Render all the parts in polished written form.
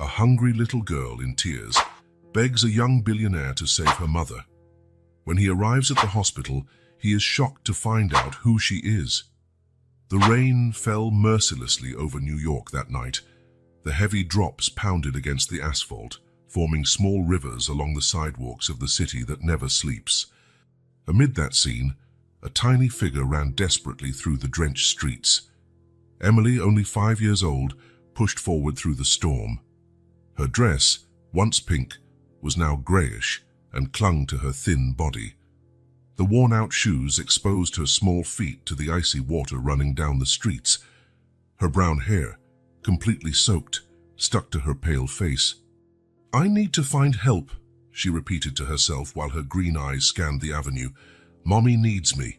A hungry little girl in tears begs a young billionaire to save her mother. When he arrives at the hospital, he is shocked to find out who she is. The rain fell mercilessly over New York that night. The heavy drops pounded against the asphalt, forming small rivers along the sidewalks of the city that never sleeps. Amid that scene, a tiny figure ran desperately through the drenched streets. Emily, only 5 years old, pushed forward through the storm. Her dress, once pink, was now grayish and clung to her thin body. The worn-out shoes exposed her small feet to the icy water running down the streets. Her brown hair, completely soaked, stuck to her pale face. "I need to find help," she repeated to herself while her green eyes scanned the avenue. "Mommy needs me."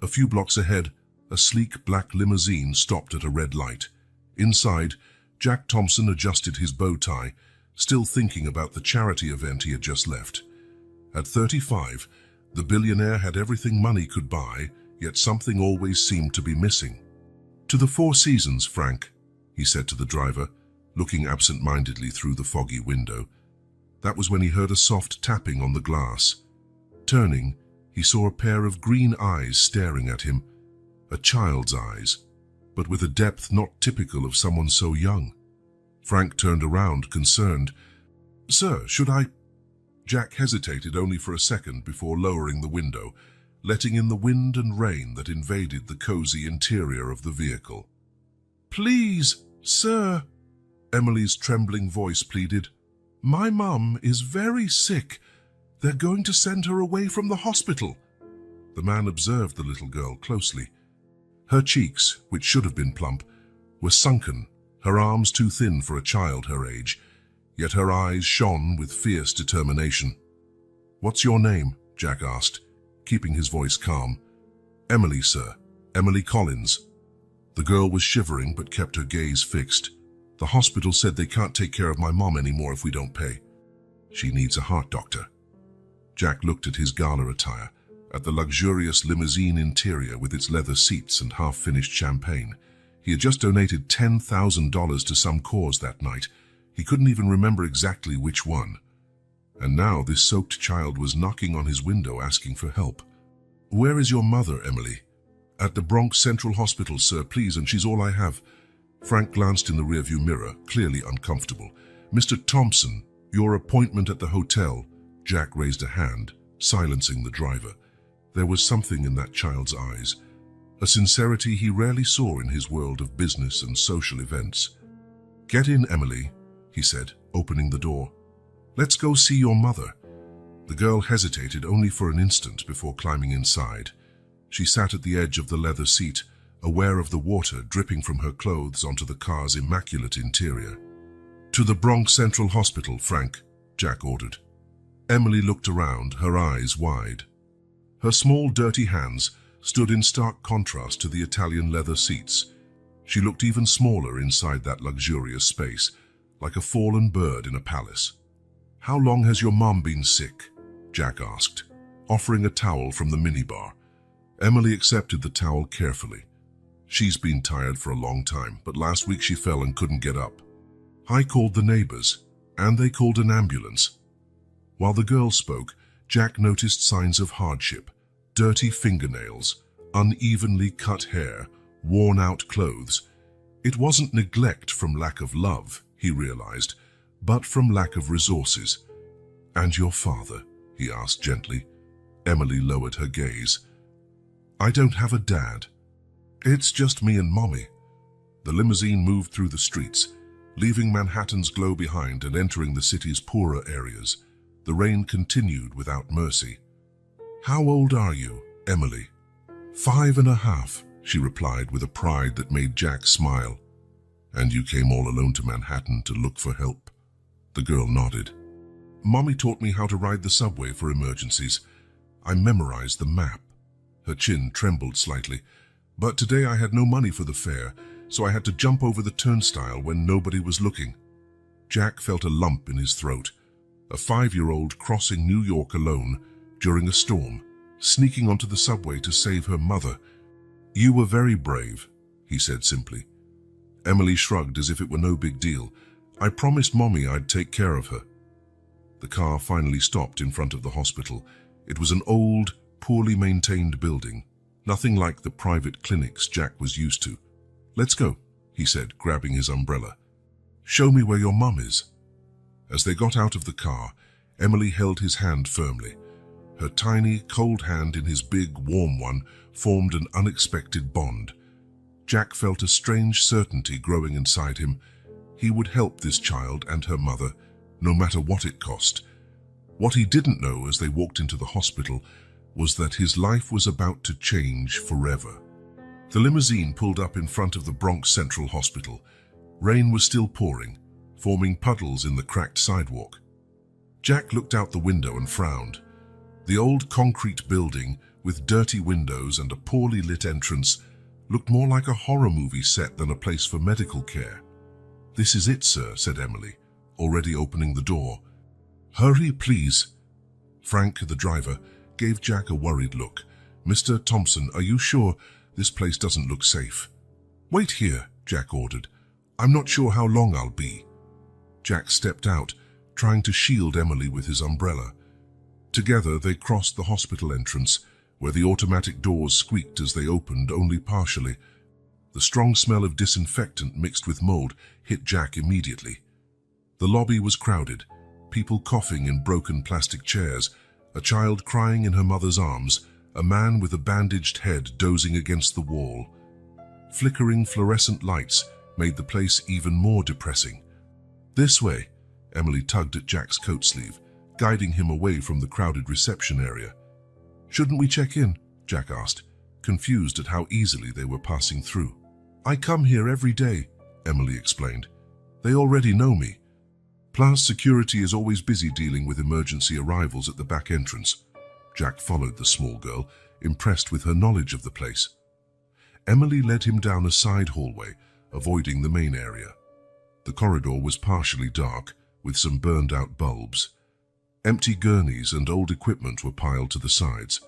A few blocks ahead, a sleek black limousine stopped at a red light. Inside, Jack Thompson adjusted his bow tie, still thinking about the charity event he had just left. At 35, the billionaire had everything money could buy, yet something always seemed to be missing. "To the Four Seasons, Frank," he said to the driver, looking absent-mindedly through the foggy window. That was when he heard a soft tapping on the glass. Turning, he saw a pair of green eyes staring at him, a child's eyes, but with a depth not typical of someone so young. Frank turned around, concerned. "Sir, should I—" Jack hesitated only for a second before lowering the window, letting in the wind and rain that invaded the cozy interior of the vehicle. "Please, sir," Emily's trembling voice pleaded. "My mum is very sick. They're going to send her away from the hospital." The man observed the little girl closely. Her cheeks, which should have been plump, were sunken, her arms too thin for a child her age, yet her eyes shone with fierce determination. "What's your name?" Jack asked, keeping his voice calm. "Emily, sir. Emily Collins." The girl was shivering but kept her gaze fixed. "The hospital said they can't take care of my mom anymore if we don't pay. She needs a heart doctor." Jack looked at his gala attire, at the luxurious limousine interior with its leather seats and half-finished champagne. He had just donated $10,000 to some cause that night. He couldn't even remember exactly which one. And now this soaked child was knocking on his window asking for help. "Where is your mother, Emily?" "At the Bronx Central Hospital, sir, please, and she's all I have." Frank glanced in the rearview mirror, clearly uncomfortable. "Mr. Thompson, your appointment at the hotel." Jack raised a hand, silencing the driver. There was something in that child's eyes, a sincerity he rarely saw in his world of business and social events. "Get in, Emily," he said, opening the door. "Let's go see your mother." The girl hesitated only for an instant before climbing inside. She sat at the edge of the leather seat, aware of the water dripping from her clothes onto the car's immaculate interior. "To the Bronx Central Hospital, Frank," Jack ordered. Emily looked around, her eyes wide. Her small, dirty hands stood in stark contrast to the Italian leather seats. She looked even smaller inside that luxurious space, like a fallen bird in a palace. "How long has your mom been sick?" Jack asked, offering a towel from the minibar. Emily accepted the towel carefully. "She's been tired for a long time, but last week she fell and couldn't get up. I called the neighbors, and they called an ambulance." While the girl spoke, Jack noticed signs of hardship: dirty fingernails, unevenly cut hair, worn-out clothes. It wasn't neglect from lack of love, he realized, but from lack of resources. "And your father?" he asked gently. Emily lowered her gaze. "I don't have a dad. It's just me and Mommy." The limousine moved through the streets, leaving Manhattan's glow behind and entering the city's poorer areas. The rain continued without mercy. "How old are you, Emily?" 5.5, she replied with a pride that made Jack smile. "And you came all alone to Manhattan to look for help?" The girl nodded. "Mommy taught me how to ride the subway for emergencies. I memorized the map." Her chin trembled slightly. "But today I had no money for the fare, so I had to jump over the turnstile when nobody was looking." Jack felt a lump in his throat. A 5-year-old crossing New York alone during a storm, sneaking onto the subway to save her mother. "You were very brave," he said simply. Emily shrugged as if it were no big deal. I promised Mommy I'd take care of her. The car finally stopped in front of the hospital. It was an old, poorly maintained building, nothing like the private clinics Jack was used to. "Let's go," he said, grabbing his umbrella. "Show me where your mum is." As they got out of the car, Emily held his hand firmly. Her tiny, cold hand in his big, warm one formed an unexpected bond. Jack felt a strange certainty growing inside him. He would help this child and her mother, no matter what it cost. What he didn't know as they walked into the hospital was that his life was about to change forever. The limousine pulled up in front of the Bronx Central Hospital. Rain was still pouring, forming puddles in the cracked sidewalk. Jack looked out the window and frowned. The old concrete building, with dirty windows and a poorly lit entrance, looked more like a horror movie set than a place for medical care. "This is it, sir," said Emily, already opening the door. "Hurry, please." Frank, the driver, gave Jack a worried look. "Mr. Thompson, are you sure this place doesn't look safe?" "Wait here," Jack ordered. "I'm not sure how long I'll be." Jack stepped out, trying to shield Emily with his umbrella. Together they crossed the hospital entrance, where the automatic doors squeaked as they opened only partially. The strong smell of disinfectant mixed with mold hit Jack immediately. The lobby was crowded, people coughing in broken plastic chairs, a child crying in her mother's arms, a man with a bandaged head dozing against the wall. Flickering fluorescent lights made the place even more depressing. "This way," Emily tugged at Jack's coat sleeve, guiding him away from the crowded reception area. "Shouldn't we check in?" Jack asked, confused at how easily they were passing through. "I come here every day," Emily explained. "They already know me. Plus, security is always busy dealing with emergency arrivals at the back entrance." Jack followed the small girl, impressed with her knowledge of the place. Emily led him down a side hallway, avoiding the main area. The corridor was partially dark, with some burned-out bulbs. Empty gurneys and old equipment were piled to the sides.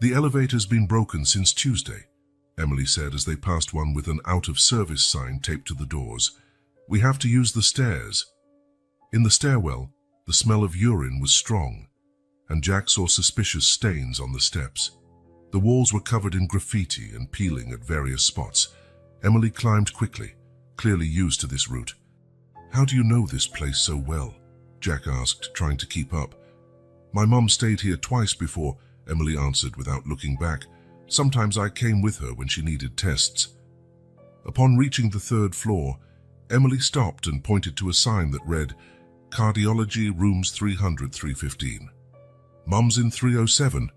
"The elevator's been broken since Tuesday," Emily said as they passed one with an out-of-service sign taped to the doors. "We have to use the stairs." In the stairwell, the smell of urine was strong, and Jack saw suspicious stains on the steps. The walls were covered in graffiti and peeling at various spots. Emily climbed quickly, clearly used to this route. "How do you know this place so well?" Jack asked, trying to keep up. "My mum stayed here twice before," Emily answered without looking back. "Sometimes I came with her when she needed tests." Upon reaching the third floor, Emily stopped and pointed to a sign that read, "Cardiology, rooms 300-315. Mum's in 307.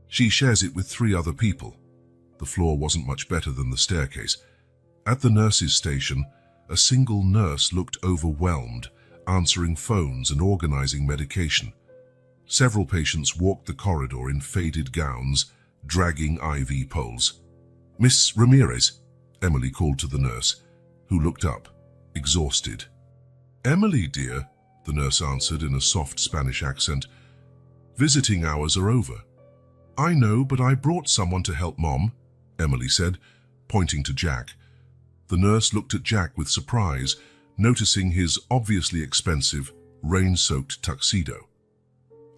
She shares it with 3 other people." The floor wasn't much better than the staircase. At the nurse's station, a single nurse looked overwhelmed, answering phones and organizing medication. Several patients walked the corridor in faded gowns, dragging IV poles. "Miss Ramirez," Emily called to the nurse, who looked up, exhausted. "Emily, dear," the nurse answered in a soft Spanish accent. "Visiting hours are over." "I know, but I brought someone to help Mom," Emily said, pointing to Jack. The nurse looked at Jack with surprise, noticing his obviously expensive, rain-soaked tuxedo.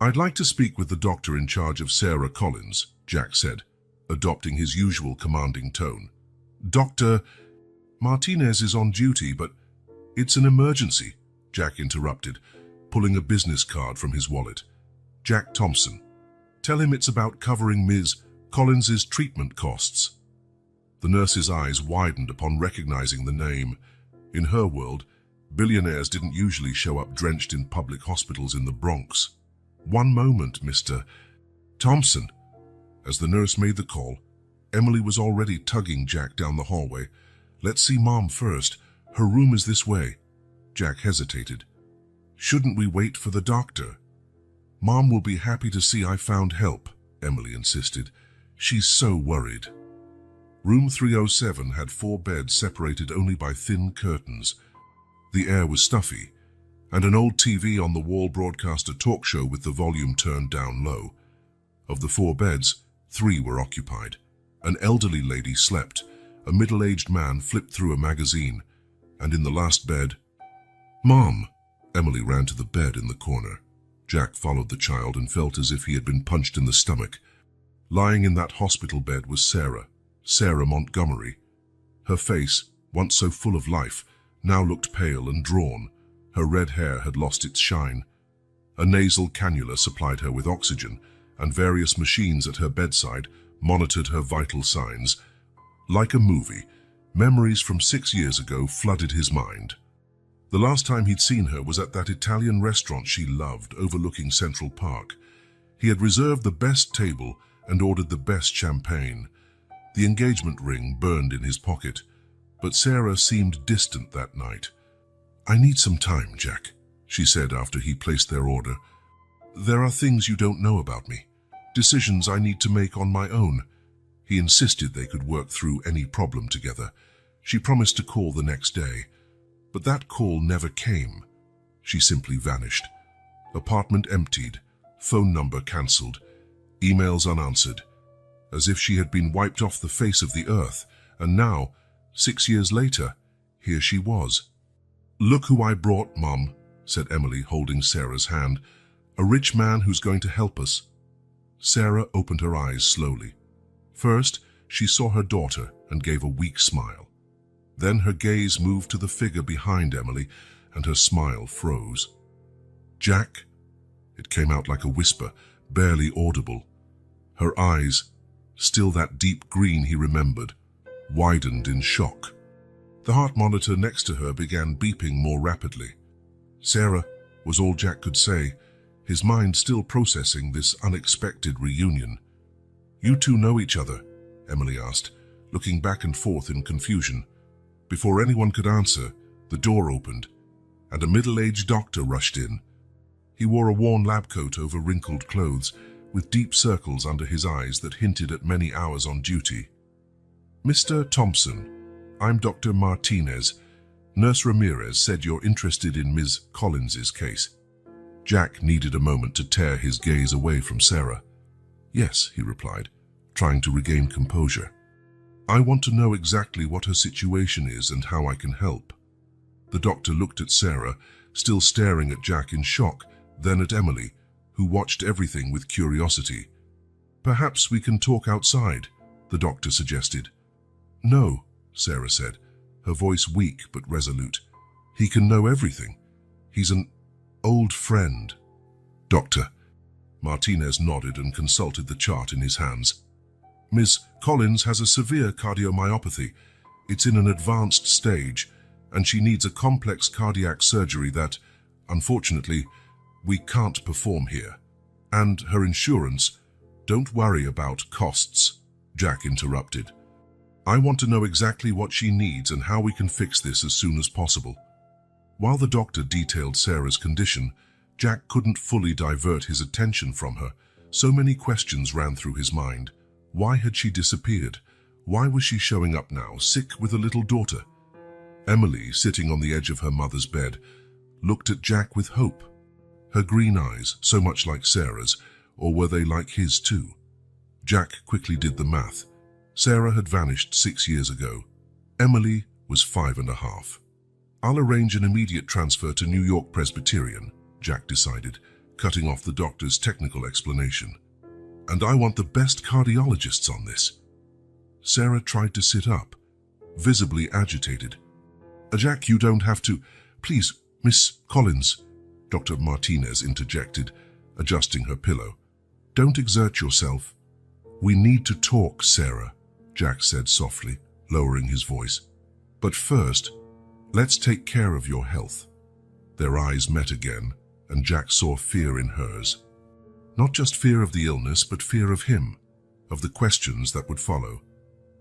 "I'd like to speak with the doctor in charge of Sarah Collins," Jack said, adopting his usual commanding tone. "Dr. Martinez is on duty, but it's an emergency," Jack interrupted, pulling a business card from his wallet. "Jack Thompson. Tell him it's about covering Ms. Collins's treatment costs." The nurse's eyes widened upon recognizing the name. In her world, billionaires didn't usually show up drenched in public hospitals in the Bronx. "One moment, Mr. Thompson." As the nurse made the call, Emily was already tugging Jack down the hallway. "Let's see Mom first. Her room is this way." Jack hesitated. "Shouldn't we wait for the doctor?" "Mom will be happy to see I found help," Emily insisted. "She's so worried." Room 307 had 4 beds separated only by thin curtains. The air was stuffy, and an old TV on the wall broadcast a talk show with the volume turned down low. Of the 4 beds, 3 were occupied. An elderly lady slept, a middle-aged man flipped through a magazine, and in the last bed, "Mom!" Emily ran to the bed in the corner. Jack followed the child and felt as if he had been punched in the stomach. Lying in that hospital bed was Sarah Montgomery. Her face, once so full of life, now looked pale and drawn. Her red hair had lost its shine. A nasal cannula supplied her with oxygen, and various machines at her bedside monitored her vital signs. Like a movie, memories from 6 years ago flooded his mind. The last time he'd seen her was at that Italian restaurant she loved, overlooking Central Park. He had reserved the best table and ordered the best champagne. The engagement ring burned in his pocket, but Sarah seemed distant that night. "I need some time, Jack," she said after he placed their order. "There are things you don't know about me, decisions I need to make on my own." He insisted they could work through any problem together. She promised to call the next day, but that call never came. She simply vanished. Apartment emptied, phone number cancelled, emails unanswered, as if she had been wiped off the face of the earth. And now, 6 years later, here she was. "Look who I brought, Mom," said Emily, holding Sarah's hand. "A rich man who's going to help us." Sarah opened her eyes slowly. First, she saw her daughter and gave a weak smile. Then her gaze moved to the figure behind Emily, and her smile froze. "Jack?" It came out like a whisper, barely audible. Her eyes, still that deep green he remembered, widened in shock. The heart monitor next to her began beeping more rapidly. "Sarah," was all Jack could say, his mind still processing this unexpected reunion. "You two know each other?" Emily asked, looking back and forth in confusion. Before anyone could answer, the door opened, and a middle-aged doctor rushed in. He wore a worn lab coat over wrinkled clothes, with deep circles under his eyes that hinted at many hours on duty. "Mr. Thompson, I'm Dr. Martinez. Nurse Ramirez said you're interested in Ms. Collins's case." Jack needed a moment to tear his gaze away from Sarah. "Yes," he replied, trying to regain composure. "I want to know exactly what her situation is and how I can help." The doctor looked at Sarah, still staring at Jack in shock, then at Emily, who watched everything with curiosity. "Perhaps we can talk outside," the doctor suggested. "No," Sarah said, her voice weak but resolute. "He can know everything. He's an old friend." "Doctor." Martinez nodded and consulted the chart in his hands. "Ms. Collins has a severe cardiomyopathy. It's in an advanced stage, and she needs a complex cardiac surgery that, unfortunately, we can't perform here. And her insurance—" "Don't worry about costs," Jack interrupted. "I want to know exactly what she needs and how we can fix this as soon as possible." While the doctor detailed Sarah's condition, Jack couldn't fully divert his attention from her. So many questions ran through his mind. Why had she disappeared? Why was she showing up now, sick with a little daughter? Emily, sitting on the edge of her mother's bed, looked at Jack with hope. Her green eyes, so much like Sarah's, or were they like his too? Jack quickly did the math. Sarah had vanished 6 years ago. Emily was 5.5. "I'll arrange an immediate transfer to New York Presbyterian," Jack decided, cutting off the doctor's technical explanation. "And I want the best cardiologists on this." Sarah tried to sit up, visibly agitated. "Jack, you don't have to. Please, Miss Collins," Dr. Martinez interjected, adjusting her pillow. "Don't exert yourself." "We need to talk, Sarah," Jack said softly, lowering his voice. "But first, let's take care of your health." Their eyes met again, and Jack saw fear in hers. Not just fear of the illness, but fear of him, of the questions that would follow,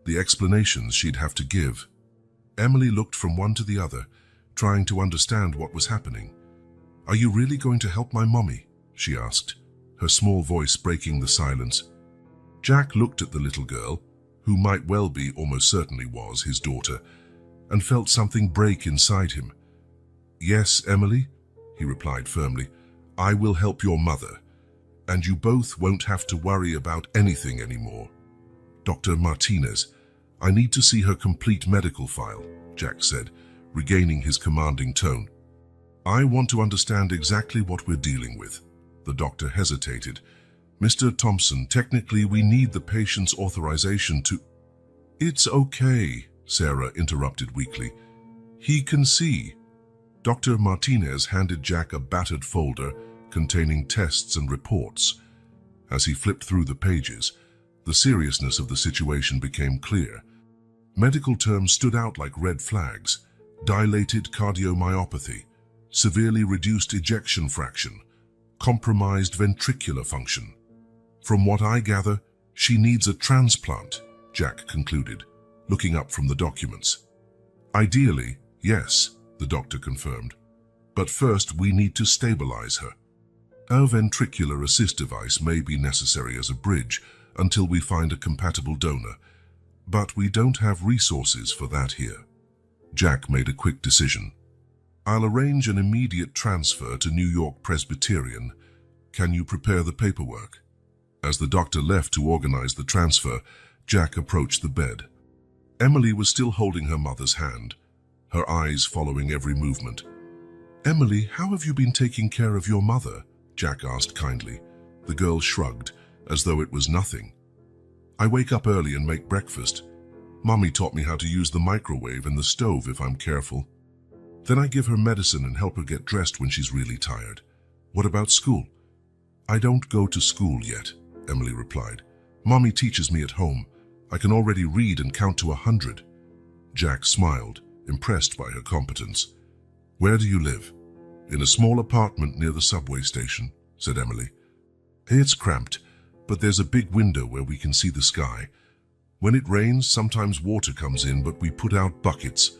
the explanations she'd have to give. Emily looked from one to the other, trying to understand what was happening. "Are you really going to help my mommy?" she asked, her small voice breaking the silence. Jack looked at the little girl, who might well be, almost certainly was, his daughter, and felt something break inside him. "Yes, Emily," he replied firmly, "I will help your mother, and you both won't have to worry about anything anymore." "Dr. Martinez, I need to see her complete medical file," Jack said, regaining his commanding tone. I want to understand exactly what we're dealing with. The doctor hesitated. Mr. Thompson, technically we need the patient's authorization to... It's okay, Sarah interrupted weakly. He can see. Dr. Martinez handed Jack a battered folder containing tests and reports. As he flipped through the pages, the seriousness of the situation became clear. Medical terms stood out like red flags: dilated cardiomyopathy, severely reduced ejection fraction, compromised ventricular function. From what I gather, she needs a transplant, Jack concluded, looking up from the documents. Ideally, yes, the doctor confirmed. But first we need to stabilize her. A ventricular assist device may be necessary as a bridge until we find a compatible donor, but we don't have resources for that here. Jack made a quick decision. I'll arrange an immediate transfer to New York Presbyterian. Can you prepare the paperwork? As the doctor left to organize the transfer, Jack approached the bed. Emily was still holding her mother's hand, her eyes following every movement. Emily, how have you been taking care of your mother? Jack asked kindly. The girl shrugged, as though it was nothing. I wake up early and make breakfast. Mommy taught me how to use the microwave and the stove if I'm careful. Then I give her medicine and help her get dressed when she's really tired. What about school? I don't go to school yet, Emily replied. Mommy teaches me at home. I can already read and count to 100. Jack smiled, impressed by her competence. Where do you live? In a small apartment near the subway station, said Emily. It's cramped, but there's a big window where we can see the sky. When it rains, sometimes water comes in, but we put out buckets.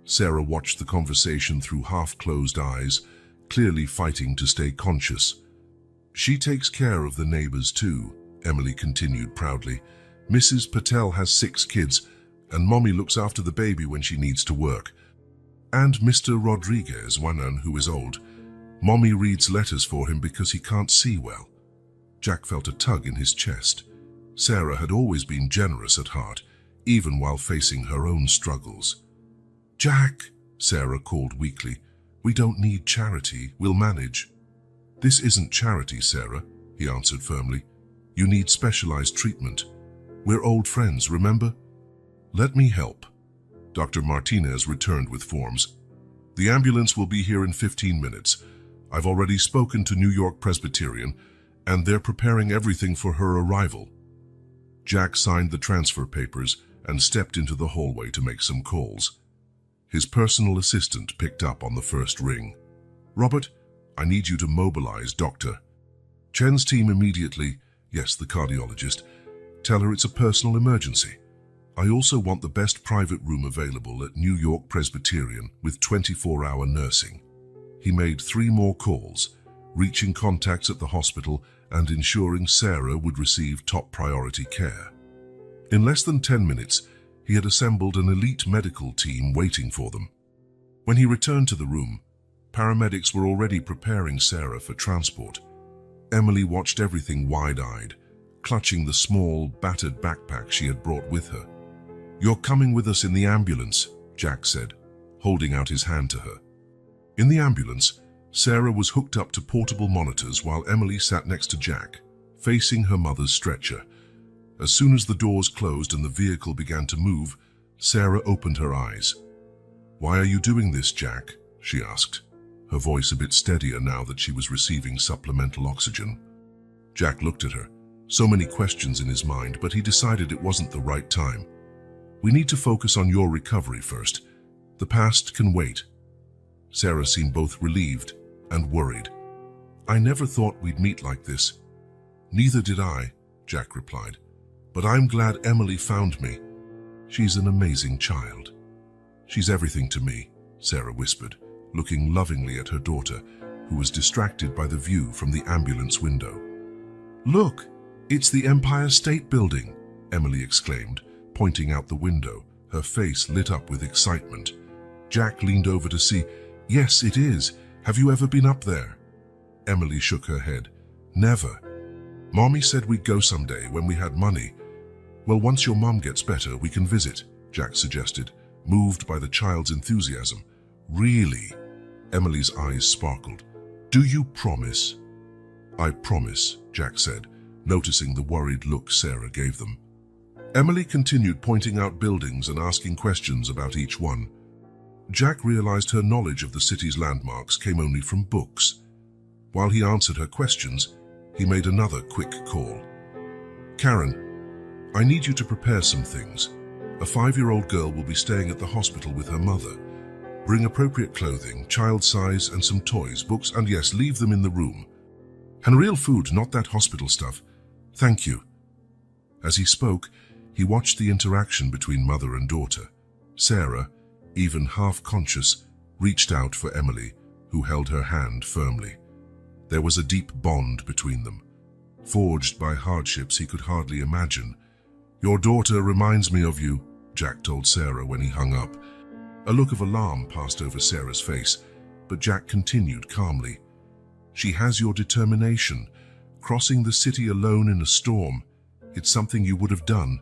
Sarah watched the conversation through half-closed eyes, clearly fighting to stay conscious. She takes care of the neighbors too, Emily continued proudly. Mrs. Patel has 6 kids, and Mommy looks after the baby when she needs to work. And Mr. Rodriguez, Wanan, who is old. Mommy reads letters for him because he can't see well. Jack felt a tug in his chest. Sarah had always been generous at heart, even while facing her own struggles. Jack, Sarah called weakly, we don't need charity, we'll manage. This isn't charity, Sarah, he answered firmly. You need specialized treatment. We're old friends, remember? Let me help. Dr. Martinez returned with forms. The ambulance will be here in 15 minutes. I've already spoken to New York Presbyterian, and they're preparing everything for her arrival. Jack signed the transfer papers and stepped into the hallway to make some calls. His personal assistant picked up on the first ring. Robert, I need you to mobilize Dr. Chen's team immediately. Yes, the cardiologist. Tell her it's a personal emergency. I also want the best private room available at New York Presbyterian with 24-hour nursing. He made 3 more calls, reaching contacts at the hospital and ensuring Sarah would receive top priority care. In less than 10 minutes, he had assembled an elite medical team waiting for them. When he returned to the room, paramedics were already preparing Sarah for transport. Emily watched everything wide-eyed, clutching the small, battered backpack she had brought with her. You're coming with us in the ambulance, Jack said, holding out his hand to her. In the ambulance, Sarah was hooked up to portable monitors while Emily sat next to Jack, facing her mother's stretcher. As soon as the doors closed and the vehicle began to move, Sarah opened her eyes. Why are you doing this, Jack? She asked, her voice a bit steadier now that she was receiving supplemental oxygen. Jack looked at her, so many questions in his mind, but he decided it wasn't the right time. We need to focus on your recovery first. The past can wait. Sarah seemed both relieved and worried. I never thought we'd meet like this. Neither did I, Jack replied. But I'm glad Emily found me. She's an amazing child. She's everything to me, Sarah whispered, looking lovingly at her daughter, who was distracted by the view from the ambulance window. Look, it's the Empire State Building, Emily exclaimed, pointing out the window, her face lit up with excitement. Jack leaned over to see. Yes, it is. Have you ever been up there? Emily shook her head. Never. Mommy said we'd go someday when we had money. Well, once your mom gets better, we can visit, Jack suggested, moved by the child's enthusiasm. Really? Emily's eyes sparkled. "Do you promise?" "I promise," Jack said, noticing the worried look Sarah gave them. Emily continued pointing out buildings and asking questions about each one. Jack realized her knowledge of the city's landmarks came only from books. While he answered her questions, he made another quick call. "Karen, I need you to prepare some things. A 5-year-old girl will be staying at the hospital with her mother. Bring appropriate clothing, child size, and some toys, books, and yes, leave them in the room. And real food, not that hospital stuff. Thank you." As he spoke, he watched the interaction between mother and daughter. Sarah, even half-conscious, reached out for Emily, who held her hand firmly. There was a deep bond between them, forged by hardships he could hardly imagine. "Your daughter reminds me of you," Jack told Sarah when he hung up. A look of alarm passed over Sarah's face, but Jack continued calmly. "She has your determination. Crossing the city alone in a storm. It's something you would have done."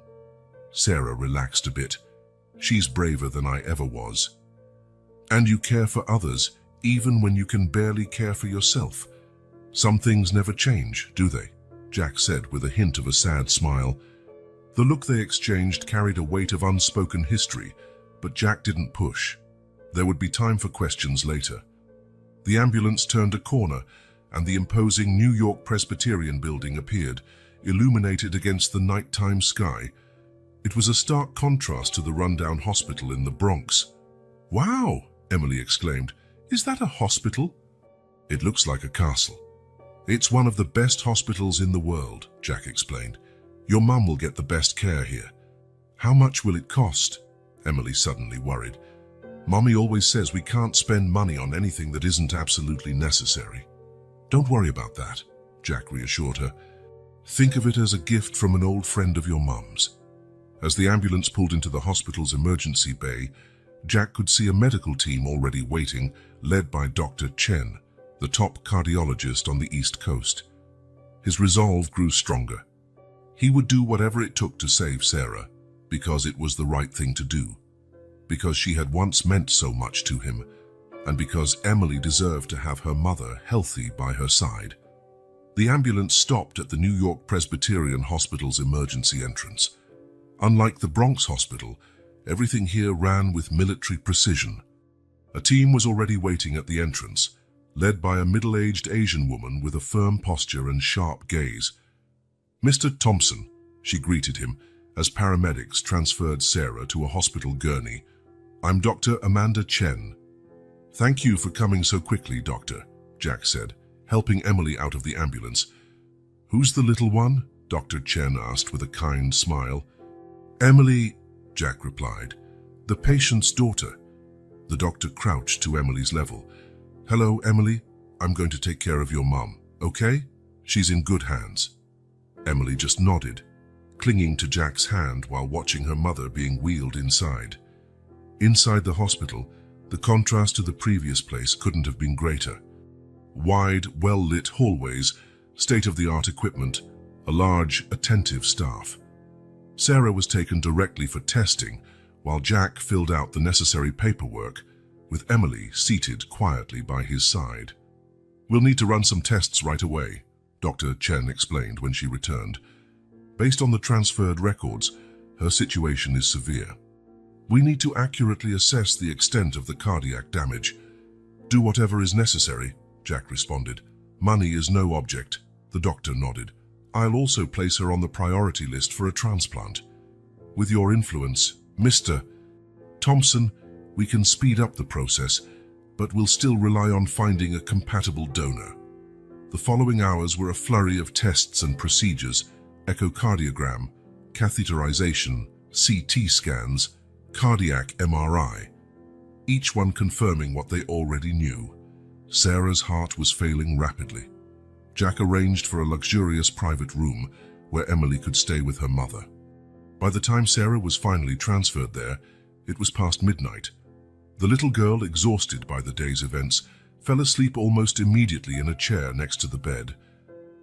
Sarah relaxed a bit. "She's braver than I ever was." "And you care for others, even when you can barely care for yourself. Some things never change, do they?" Jack said with a hint of a sad smile. The look they exchanged carried a weight of unspoken history, but Jack didn't push. There would be time for questions later. The ambulance turned a corner, and the imposing New York Presbyterian building appeared, illuminated against the nighttime sky. It was a stark contrast to the rundown hospital in the Bronx. "Wow!" Emily exclaimed. "Is that a hospital?" "It looks like a castle." "It's one of the best hospitals in the world," Jack explained. "Your mum will get the best care here." "How much will it cost?" Emily suddenly worried. "Mommy always says we can't spend money on anything that isn't absolutely necessary." "Don't worry about that," Jack reassured her. "Think of it as a gift from an old friend of your mum's." As the ambulance pulled into the hospital's emergency bay, Jack could see a medical team already waiting, led by Dr. Chen, the top cardiologist on the East Coast. His resolve grew stronger. He would do whatever it took to save Sarah, because it was the right thing to do, because she had once meant so much to him, and because Emily deserved to have her mother healthy by her side. The ambulance stopped at the New York Presbyterian Hospital's emergency entrance. Unlike the Bronx Hospital, everything here ran with military precision. A team was already waiting at the entrance, led by a middle-aged Asian woman with a firm posture and sharp gaze. "Mr. Thompson," she greeted him, as paramedics transferred Sarah to a hospital gurney. "I'm Dr. Amanda Chen." "Thank you for coming so quickly, Doctor," Jack said, helping Emily out of the ambulance. "Who's the little one?" Dr. Chen asked with a kind smile. "Emily," Jack replied, "the patient's daughter." The doctor crouched to Emily's level. "Hello, Emily. I'm going to take care of your mum, okay? She's in good hands." Emily just nodded, clinging to Jack's hand while watching her mother being wheeled inside. Inside the hospital, the contrast to the previous place couldn't have been greater. Wide, well-lit hallways, state-of-the-art equipment, a large, attentive staff. Sarah was taken directly for testing, while Jack filled out the necessary paperwork, with Emily seated quietly by his side. "We'll need to run some tests right away," Dr. Chen explained when she returned. "Based on the transferred records, her situation is severe. We need to accurately assess the extent of the cardiac damage." "Do whatever is necessary," Jack responded. "Money is no object," the doctor nodded. "I'll also place her on the priority list for a transplant. With your influence, Mr. Thompson, we can speed up the process, but we'll still rely on finding a compatible donor." The following hours were a flurry of tests and procedures: echocardiogram, catheterization, CT scans, cardiac MRI, each one confirming what they already knew. Sarah's heart was failing rapidly. Jack arranged for a luxurious private room where Emily could stay with her mother. By the time Sarah was finally transferred there, it was past midnight. The little girl, exhausted by the day's events, fell asleep almost immediately in a chair next to the bed.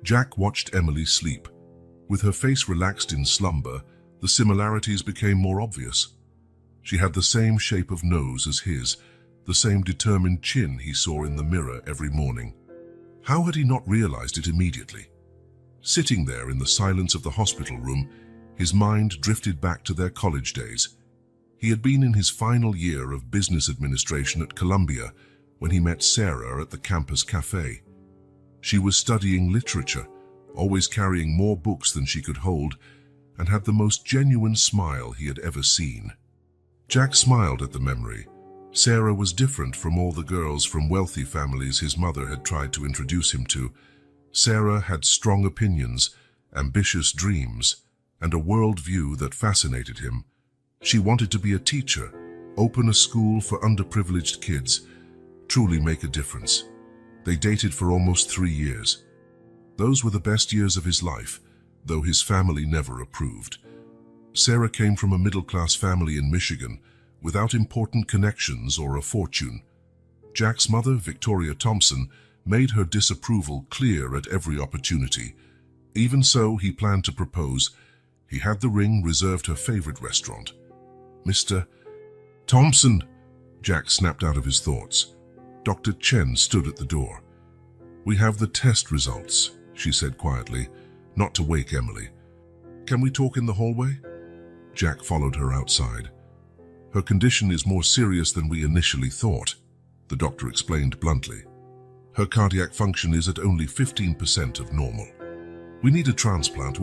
Jack watched Emily sleep. With her face relaxed in slumber, the similarities became more obvious. She had the same shape of nose as his, the same determined chin he saw in the mirror every morning. How had he not realized it immediately? Sitting there in the silence of the hospital room, his mind drifted back to their college days. He had been in his final year of business administration at Columbia when he met Sarah at the campus cafe. She was studying literature, always carrying more books than she could hold, and had the most genuine smile he had ever seen. Jack smiled at the memory. Sarah was different from all the girls from wealthy families his mother had tried to introduce him to. Sarah had strong opinions, ambitious dreams, and a worldview that fascinated him. She wanted to be a teacher, open a school for underprivileged kids, truly make a difference. They dated for almost 3 years. Those were the best years of his life, though his family never approved. Sarah came from a middle-class family in Michigan, without important connections or a fortune. Jack's mother, Victoria Thompson, made her disapproval clear at every opportunity. Even so, he planned to propose. He had the ring reserved her favorite restaurant. "Mr. Thompson," Jack snapped out of his thoughts. Dr. Chen stood at the door. "We have the test results," she said quietly, not to wake Emily. "Can we talk in the hallway?" Jack followed her outside. "Her condition is more serious than we initially thought," the doctor explained bluntly. "Her cardiac function is at only 15% of normal. We need a transplant,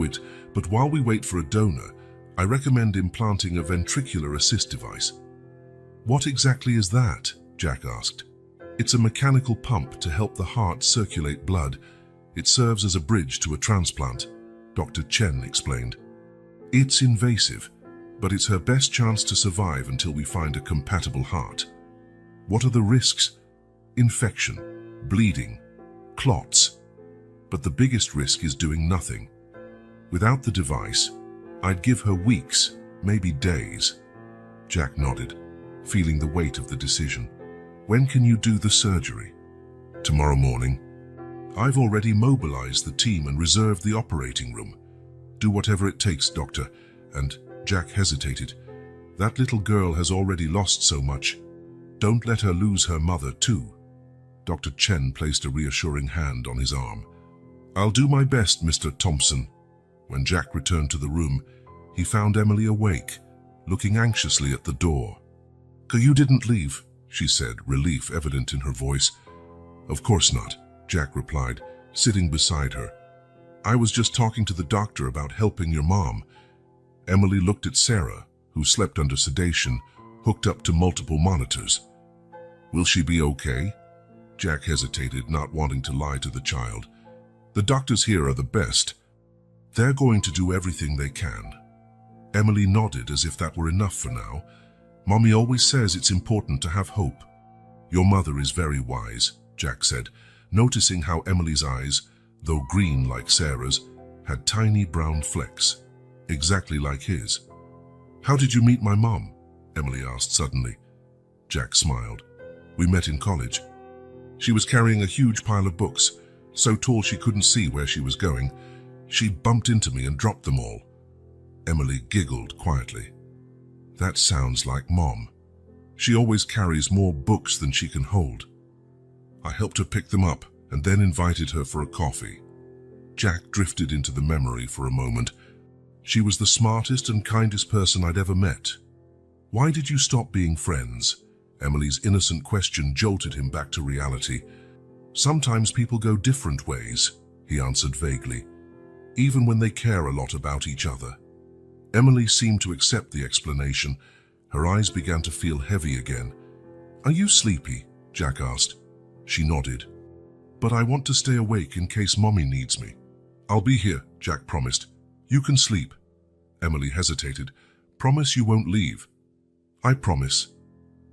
but while we wait for a donor, I recommend implanting a ventricular assist device." "What exactly is that?" Jack asked. "It's a mechanical pump to help the heart circulate blood. It serves as a bridge to a transplant," Dr. Chen explained. "It's invasive, but it's her best chance to survive until we find a compatible heart." "What are the risks?" "Infection, bleeding, clots. But the biggest risk is doing nothing. Without the device, I'd give her weeks, maybe days." Jack nodded, feeling the weight of the decision. "When can you do the surgery?" "Tomorrow morning. I've already mobilized the team and reserved the operating room. Do whatever it takes, doctor." And Jack hesitated. "That little girl has already lost so much. Don't let her lose her mother too." Dr. Chen placed a reassuring hand on his arm. "I'll do my best, Mr. Thompson." When Jack returned to the room, he found Emily awake, looking anxiously at the door. "You didn't leave," she said, relief evident in her voice. "Of course not," Jack replied, sitting beside her. "I was just talking to the doctor about helping your mom." Emily looked at Sarah, who slept under sedation, hooked up to multiple monitors. "Will she be okay?" Jack hesitated, not wanting to lie to the child. "The doctors here are the best. They're going to do everything they can." Emily nodded as if that were enough for now. "Mommy always says it's important to have hope." "Your mother is very wise," Jack said, noticing how Emily's eyes, though green like Sarah's, had tiny brown flecks, exactly like his. "How did you meet my mom?" Emily asked suddenly. Jack smiled. "We met in college. She was carrying a huge pile of books, so tall she couldn't see where she was going. She bumped into me and dropped them all." Emily giggled quietly. "That sounds like Mom. She always carries more books than she can hold." I helped her pick them up and then invited her for a coffee. Jack drifted into the memory for a moment. She was the smartest and kindest person I'd ever met. "Why did you stop being friends?" Emily's innocent question jolted him back to reality. "Sometimes people go different ways," he answered vaguely, "even when they care a lot about each other." Emily seemed to accept the explanation. Her eyes began to feel heavy again. "Are you sleepy?" Jack asked. She nodded. "But I want to stay awake in case Mommy needs me." "I'll be here," Jack promised. "You can sleep." Emily hesitated. "Promise you won't leave." "I promise."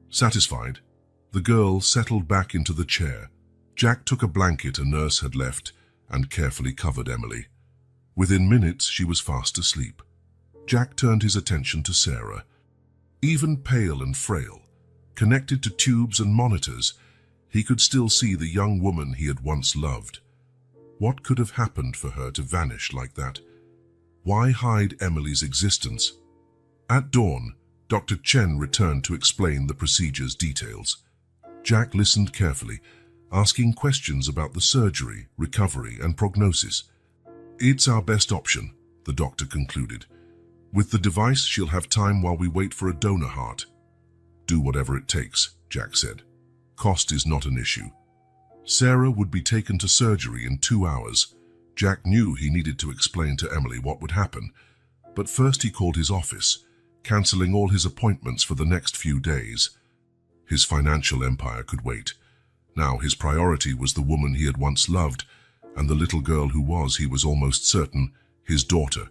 Satisfied, the girl settled back into the chair. Jack took a blanket a nurse had left and carefully covered Emily. Within minutes, she was fast asleep. Jack turned his attention to Sarah. Even pale and frail, connected to tubes and monitors, he could still see the young woman he had once loved. What could have happened for her to vanish like that? Why hide Emily's existence? At dawn, Dr. Chen returned to explain the procedure's details. Jack listened carefully, asking questions about the surgery, recovery, and prognosis. "It's our best option," the doctor concluded. "With the device, she'll have time while we wait for a donor heart." "Do whatever it takes," Jack said. "Cost is not an issue." Sarah would be taken to surgery in 2 hours. Jack knew he needed to explain to Emily what would happen, but first he called his office, cancelling all his appointments for the next few days. His financial empire could wait. Now his priority was the woman he had once loved, and the little girl who was, he was almost certain, his daughter.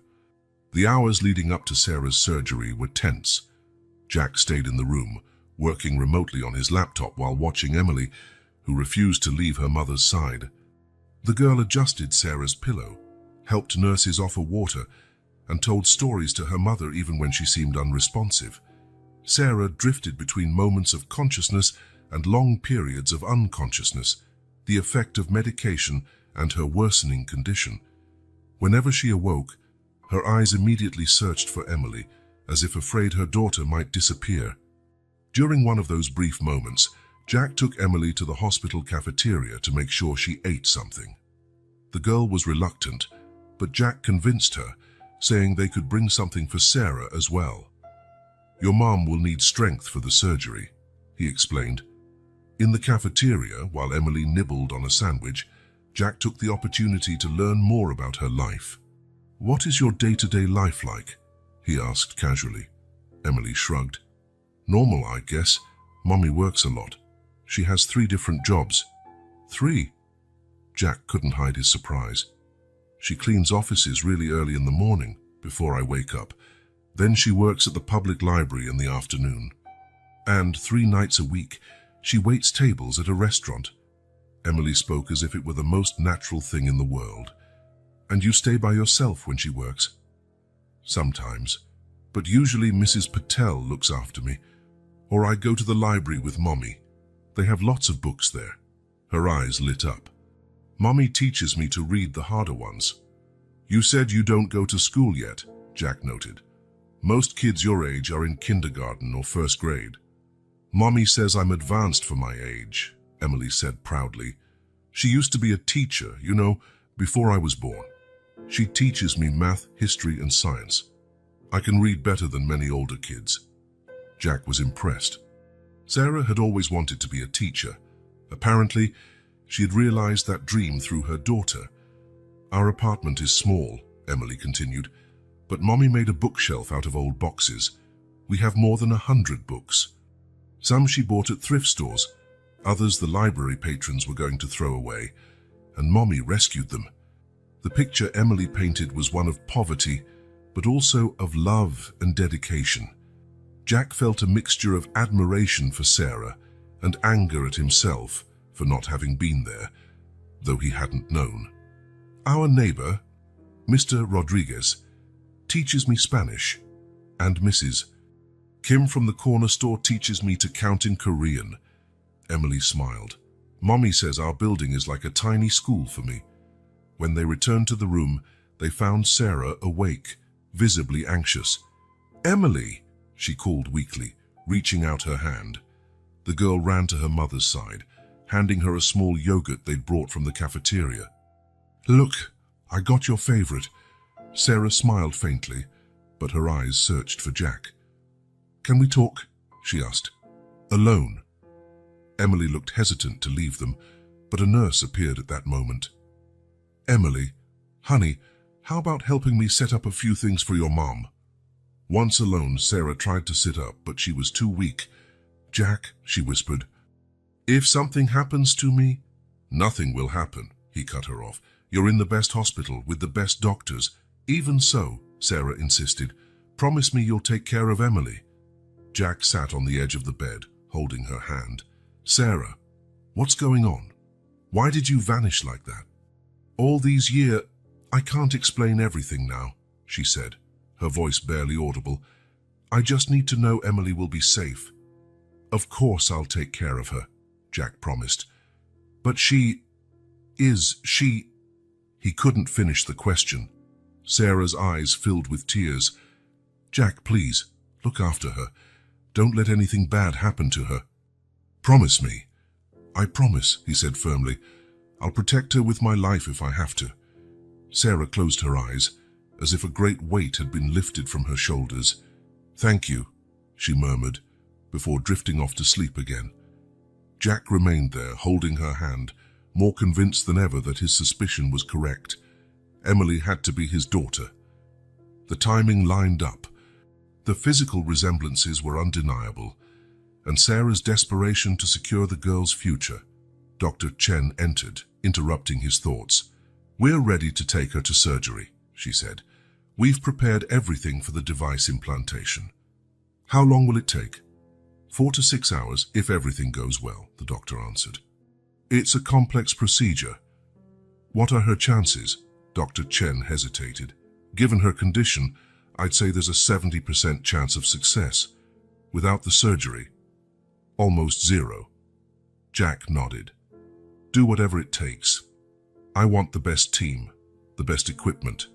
The hours leading up to Sarah's surgery were tense. Jack stayed in the room, working remotely on his laptop while watching Emily, who refused to leave her mother's side. The girl adjusted Sarah's pillow, helped nurses offer water, and told stories to her mother even when she seemed unresponsive. Sarah drifted between moments of consciousness and long periods of unconsciousness, the effect of medication and her worsening condition. Whenever she awoke, her eyes immediately searched for Emily, as if afraid her daughter might disappear. During one of those brief moments, Jack took Emily to the hospital cafeteria to make sure she ate something. The girl was reluctant, but Jack convinced her, saying they could bring something for Sarah as well. "Your mom will need strength for the surgery," he explained. In the cafeteria, while Emily nibbled on a sandwich, Jack took the opportunity to learn more about her life. "What is your day-to-day life like?" he asked casually. Emily shrugged. "Normal, I guess. Mommy works a lot. She has 3 different jobs." "3?" Jack couldn't hide his surprise. "She cleans offices really early in the morning, before I wake up. Then she works at the public library in the afternoon. And 3 nights a week, she waits tables at a restaurant." Emily spoke as if it were the most natural thing in the world. "And you stay by yourself when she works?" "Sometimes, but usually Mrs. Patel looks after me, or I go to the library with Mommy. They have lots of books there." Her eyes lit up. "Mommy teaches me to read the harder ones." "You said you don't go to school yet," Jack noted. "Most kids your age are in kindergarten or 1st grade." "Mommy says I'm advanced for my age," Emily said proudly. "She used to be a teacher, you know, before I was born. She teaches me math, history, and science. I can read better than many older kids." Jack was impressed. Sarah had always wanted to be a teacher. Apparently, she had realized that dream through her daughter. "Our apartment is small," Emily continued, "but Mommy made a bookshelf out of old boxes. We have more than 100 books. Some she bought at thrift stores, others the library patrons were going to throw away, and Mommy rescued them." The picture Emily painted was one of poverty, but also of love and dedication. Jack felt a mixture of admiration for Sarah and anger at himself for not having been there, though he hadn't known. "Our neighbor, Mr. Rodriguez, teaches me Spanish, and Mrs. Kim from the corner store teaches me to count in Korean." Emily smiled. "Mommy says our building is like a tiny school for me." When they returned to the room, they found Sarah awake, visibly anxious. "Emily," she called weakly, reaching out her hand. The girl ran to her mother's side, handing her a small yogurt they'd brought from the cafeteria. "Look, I got your favorite." Sarah smiled faintly, but her eyes searched for Jack. "Can we talk?" she asked. "Alone?" Emily looked hesitant to leave them, but a nurse appeared at that moment. "Emily, honey, how about helping me set up a few things for your mom?" Once alone, Sarah tried to sit up, but she was too weak. "Jack," she whispered, "if something happens to me—" "Nothing will happen," he cut her off. "You're in the best hospital with the best doctors." "Even so," Sarah insisted, "promise me you'll take care of Emily." Jack sat on the edge of the bed, holding her hand. "Sarah, what's going on? Why did you vanish like that?" "All these years, I can't explain everything now," she said, her voice barely audible. "I just need to know Emily will be safe." "Of course I'll take care of her," Jack promised. "But she... He couldn't finish the question. Sarah's eyes filled with tears. "Jack, please, look after her. Don't let anything bad happen to her. Promise me." I promise, he said firmly. I'll protect her with my life if I have to. Sarah closed her eyes, as if a great weight had been lifted from her shoulders. Thank you, she murmured, before drifting off to sleep again. Jack remained there, holding her hand, more convinced than ever that his suspicion was correct. Emily had to be his daughter. The timing lined up. The physical resemblances were undeniable, and Sarah's desperation to secure the girl's future. Dr. Chen entered, interrupting his thoughts. We're ready to take her to surgery, she said. We've prepared everything for the device implantation. How long will it take? 4 to 6 hours, if everything goes well, the doctor answered. It's a complex procedure. What are her chances? Dr. Chen hesitated. Given her condition, I'd say there's a 70% chance of success. Without the surgery, almost zero. Jack nodded. Do whatever it takes. I want the best team, the best equipment.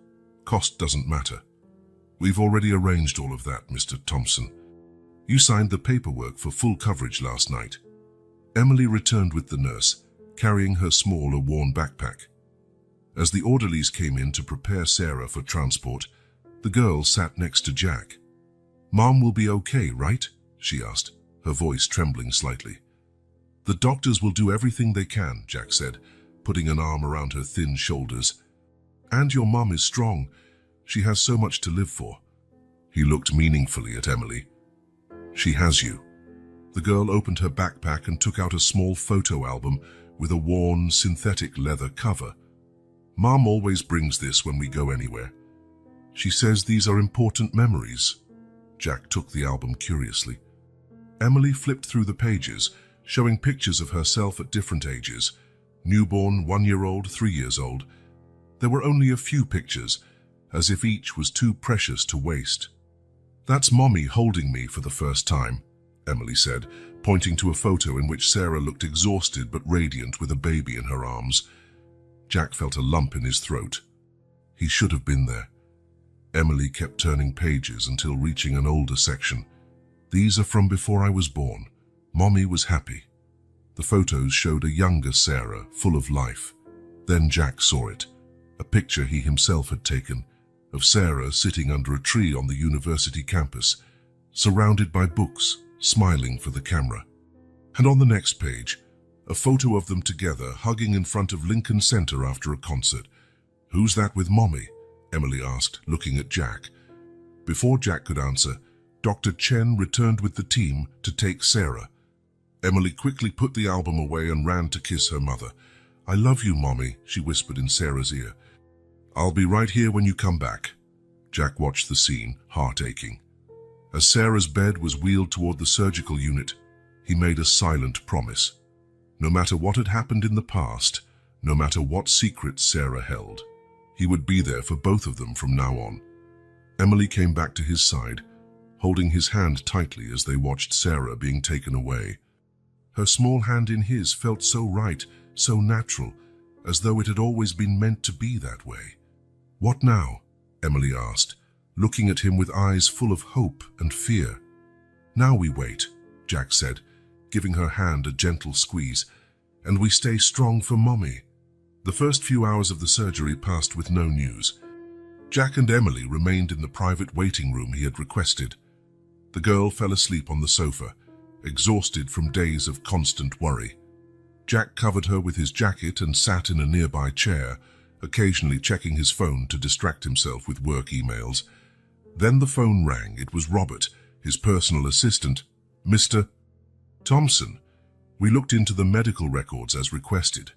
Cost doesn't matter. We've already arranged all of that, Mr. Thompson. You signed the paperwork for full coverage last night. Emily returned with the nurse, carrying her smaller, worn backpack. As the orderlies came in to prepare Sarah for transport, the girl sat next to Jack. Mom will be okay, right? She asked, her voice trembling slightly. The doctors will do everything they can, Jack said, putting an arm around her thin shoulders. And your mom is strong. She has so much to live for. He looked meaningfully at Emily. She has you. The girl opened her backpack and took out a small photo album with a worn, synthetic leather cover. Mom always brings this when we go anywhere. She says these are important memories. Jack took the album curiously. Emily flipped through the pages, showing pictures of herself at different ages. Newborn, 1-year-old, 3 years old. There were only a few pictures, as if each was too precious to waste. That's Mommy holding me for the first time, Emily said, pointing to a photo in which Sarah looked exhausted but radiant with a baby in her arms. Jack felt a lump in his throat. He should have been there. Emily kept turning pages until reaching an older section. These are from before I was born. Mommy was happy. The photos showed a younger Sarah, full of life. Then Jack saw it, a picture he himself had taken, of Sarah sitting under a tree on the university campus, surrounded by books, smiling for the camera. And on the next page, a photo of them together, hugging in front of Lincoln Center after a concert. Who's that with Mommy? Emily asked, looking at Jack. Before Jack could answer, Dr. Chen returned with the team to take Sarah. Emily quickly put the album away and ran to kiss her mother. I love you, Mommy, she whispered in Sarah's ear. I'll be right here when you come back. Jack watched the scene, heart aching. As Sarah's bed was wheeled toward the surgical unit, he made a silent promise. No matter what had happened in the past, no matter what secrets Sarah held, he would be there for both of them from now on. Emily came back to his side, holding his hand tightly as they watched Sarah being taken away. Her small hand in his felt so right, so natural, as though it had always been meant to be that way. What now? Emily asked, looking at him with eyes full of hope and fear. Now we wait, Jack said, giving her hand a gentle squeeze, and we stay strong for Mommy. The first few hours of the surgery passed with no news. Jack and Emily remained in the private waiting room he had requested. The girl fell asleep on the sofa, exhausted from days of constant worry. Jack covered her with his jacket and sat in a nearby chair, occasionally checking his phone to distract himself with work emails. Then the phone rang. It was Robert, his personal assistant. Mr. Thompson, we looked into the medical records as requested.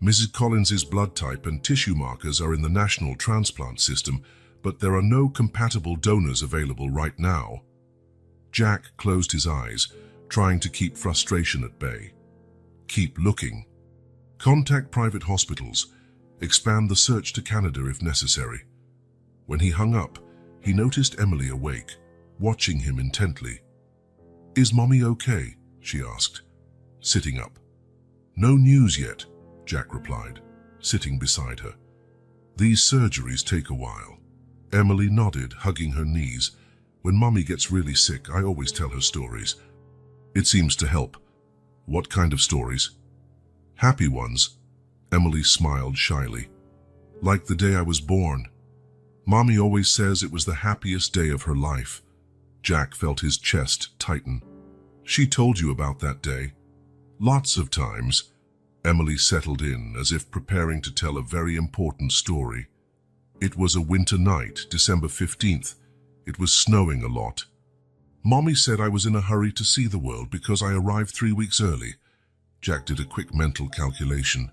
Mrs. Collins's blood type and tissue markers are in the national transplant system, but there are no compatible donors available right now. Jack closed his eyes, trying to keep frustration at bay. Keep looking. Contact private hospitals. Expand the search to Canada if necessary. When he hung up, he noticed Emily awake, watching him intently. Is Mommy okay? She asked, sitting up. No news yet, Jack replied, sitting beside her. These surgeries take a while. Emily nodded, hugging her knees. When Mommy gets really sick, I always tell her stories. It seems to help. What kind of stories? Happy ones, Emily smiled shyly. Like the day I was born. Mommy always says it was the happiest day of her life. Jack felt his chest tighten. She told you about that day? Lots of times. Emily settled in, as if preparing to tell a very important story. It was a winter night, December 15th. It was snowing a lot. Mommy said I was in a hurry to see the world because I arrived 3 weeks early. Jack did a quick mental calculation.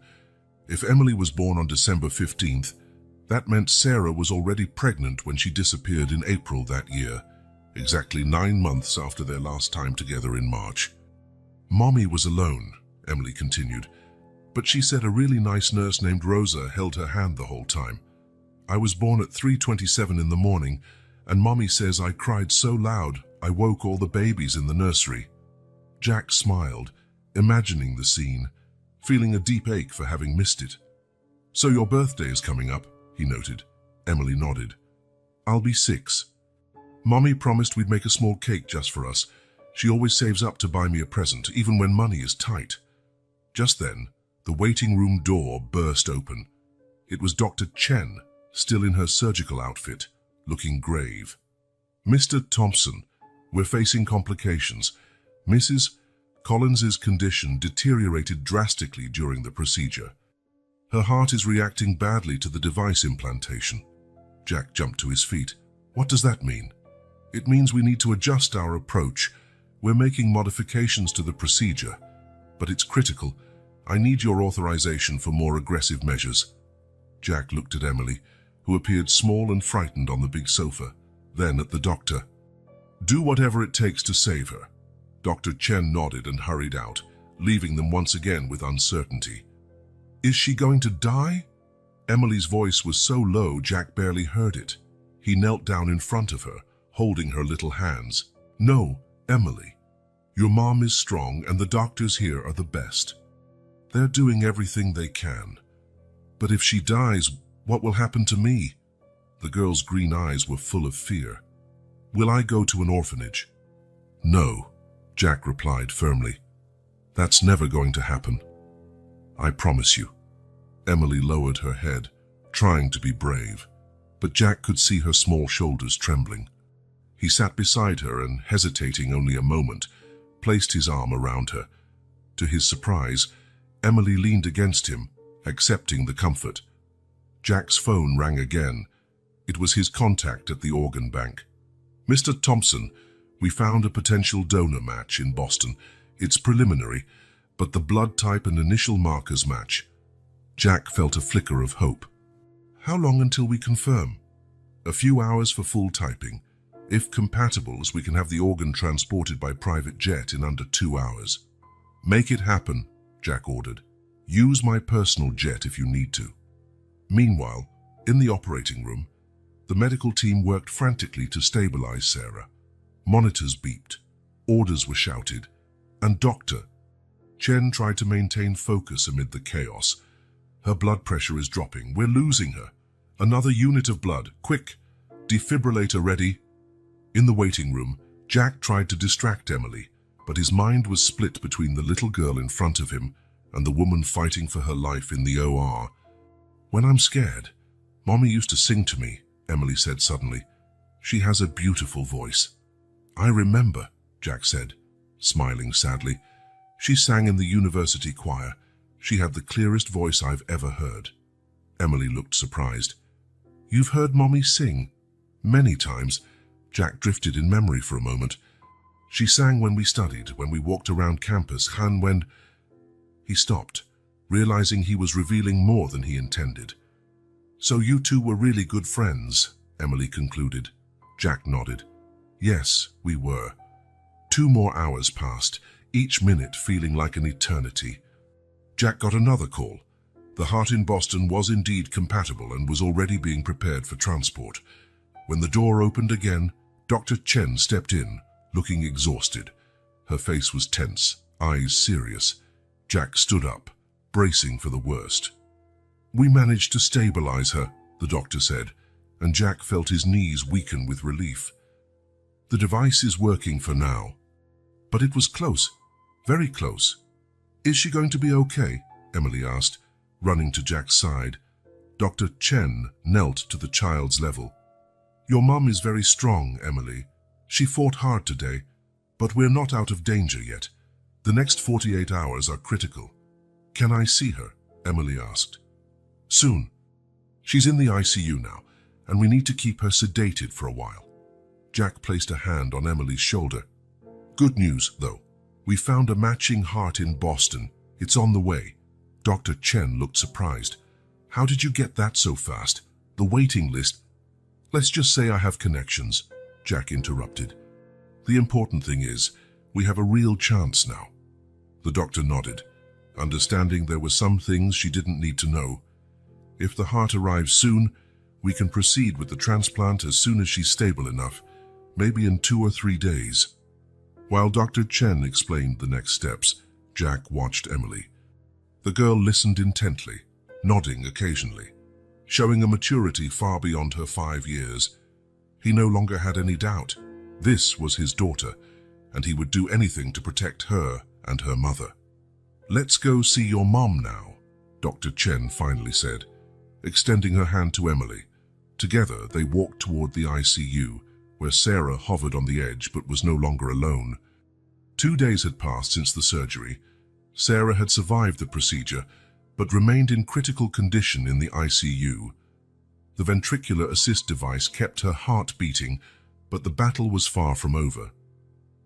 If Emily was born on December 15th, that meant Sarah was already pregnant when she disappeared in April that year, exactly 9 months after their last time together in March. Mommy was alone, Emily continued, but she said a really nice nurse named Rosa held her hand the whole time. I was born at 3:27 in the morning, and Mommy says I cried so loud I woke all the babies in the nursery. Jack smiled, imagining the scene, feeling a deep ache for having missed it. So your birthday is coming up, he noted. Emily nodded. I'll be 6. Mommy promised we'd make a small cake just for us. She always saves up to buy me a present, even when money is tight. Just then, the waiting room door burst open. It was Dr. Chen, still in her surgical outfit, looking grave. Mr. Thompson, we're facing complications. Mrs. Collins's condition deteriorated drastically during the procedure. Her heart is reacting badly to the device implantation. Jack jumped to his feet. What does that mean? It means we need to adjust our approach. We're making modifications to the procedure, but it's critical. I need your authorization for more aggressive measures. Jack looked at Emily, who appeared small and frightened on the big sofa, then at the doctor. Do whatever it takes to save her. Dr. Chen nodded and hurried out, leaving them once again with uncertainty. Is she going to die? Emily's voice was so low Jack barely heard it. He knelt down in front of her, holding her little hands. No, Emily. Your mom is strong and the doctors here are the best. They're doing everything they can. But if she dies, what will happen to me? The girl's green eyes were full of fear. Will I go to an orphanage? No, Jack replied firmly. That's never going to happen. I promise you. Emily lowered her head, trying to be brave, but Jack could see her small shoulders trembling. He sat beside her and, hesitating only a moment, placed his arm around her. To his surprise, Emily leaned against him, accepting the comfort. Jack's phone rang again. It was his contact at the organ bank. Mr. Thompson, we found a potential donor match in Boston. It's preliminary, but the blood type and initial markers match. Jack felt a flicker of hope. How long until we confirm? A few hours for full typing. If compatibles, we can have the organ transported by private jet in under 2 hours. Make it happen, Jack ordered. Use my personal jet if you need to. Meanwhile, in the operating room, the medical team worked frantically to stabilize Sarah. Monitors beeped, orders were shouted, and Dr. Chen tried to maintain focus amid the chaos. Her blood pressure is dropping. We're losing her. Another unit of blood. Quick! Defibrillator ready. In the waiting room, Jack tried to distract Emily, but his mind was split between the little girl in front of him and the woman fighting for her life in the OR. When I'm scared, Mommy used to sing to me, Emily said suddenly. She has a beautiful voice. I remember, Jack said, smiling sadly. She sang in the university choir. She had the clearest voice I've ever heard. Emily looked surprised. You've heard Mommy sing? Many times. Jack drifted in memory for a moment. She sang when we studied, when we walked around campus, and when... He stopped, realizing he was revealing more than he intended. So you two were really good friends, Emily concluded. Jack nodded. Yes, we were. 2 more hours passed, each minute feeling like an eternity. Jack got another call. The heart in Boston was indeed compatible and was already being prepared for transport. When the door opened again, Dr. Chen stepped in, looking exhausted. Her face was tense, eyes serious. Jack stood up, bracing for the worst. We managed to stabilize her, the doctor said, and Jack felt his knees weaken with relief. The device is working for now. But it was close, very close. Is she going to be okay? Emily asked, running to Jack's side. Dr. Chen knelt to the child's level. Your mum is very strong, Emily. She fought hard today, but we're not out of danger yet. The next 48 hours are critical. Can I see her? Emily asked. Soon. She's in the ICU now, and we need to keep her sedated for a while. Jack placed a hand on Emily's shoulder. Good news, though. We found a matching heart in Boston. It's on the way. Dr. Chen looked surprised. How did you get that so fast? The waiting list. Let's just say I have connections, Jack interrupted. The important thing is, we have a real chance now. The doctor nodded, understanding there were some things she didn't need to know. If the heart arrives soon, we can proceed with the transplant as soon as she's stable enough, maybe in 2 or 3 days. While Dr. Chen explained the next steps, Jack watched Emily. The girl listened intently, nodding occasionally, showing a maturity far beyond her 5 years. He no longer had any doubt. This was his daughter, and he would do anything to protect her and her mother. Let's go see your mom now, Dr. Chen finally said, extending her hand to Emily. Together they walked toward the ICU, where Sarah hovered on the edge but was no longer alone. 2 days had passed since the surgery. Sarah had survived the procedure, but remained in critical condition in the ICU. The ventricular assist device kept her heart beating, but the battle was far from over.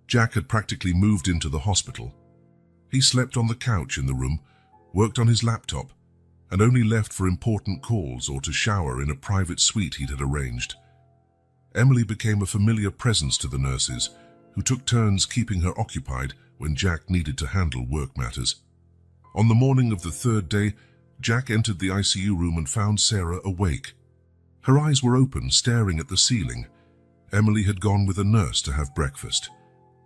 Jack had practically moved into the hospital. He slept on the couch in the room, worked on his laptop, and only left for important calls or to shower in a private suite he'd had arranged. Emily became a familiar presence to the nurses, who took turns keeping her occupied when Jack needed to handle work matters. On the morning of the 3rd day, Jack entered the ICU room and found Sarah awake. Her eyes were open, staring at the ceiling. Emily had gone with a nurse to have breakfast.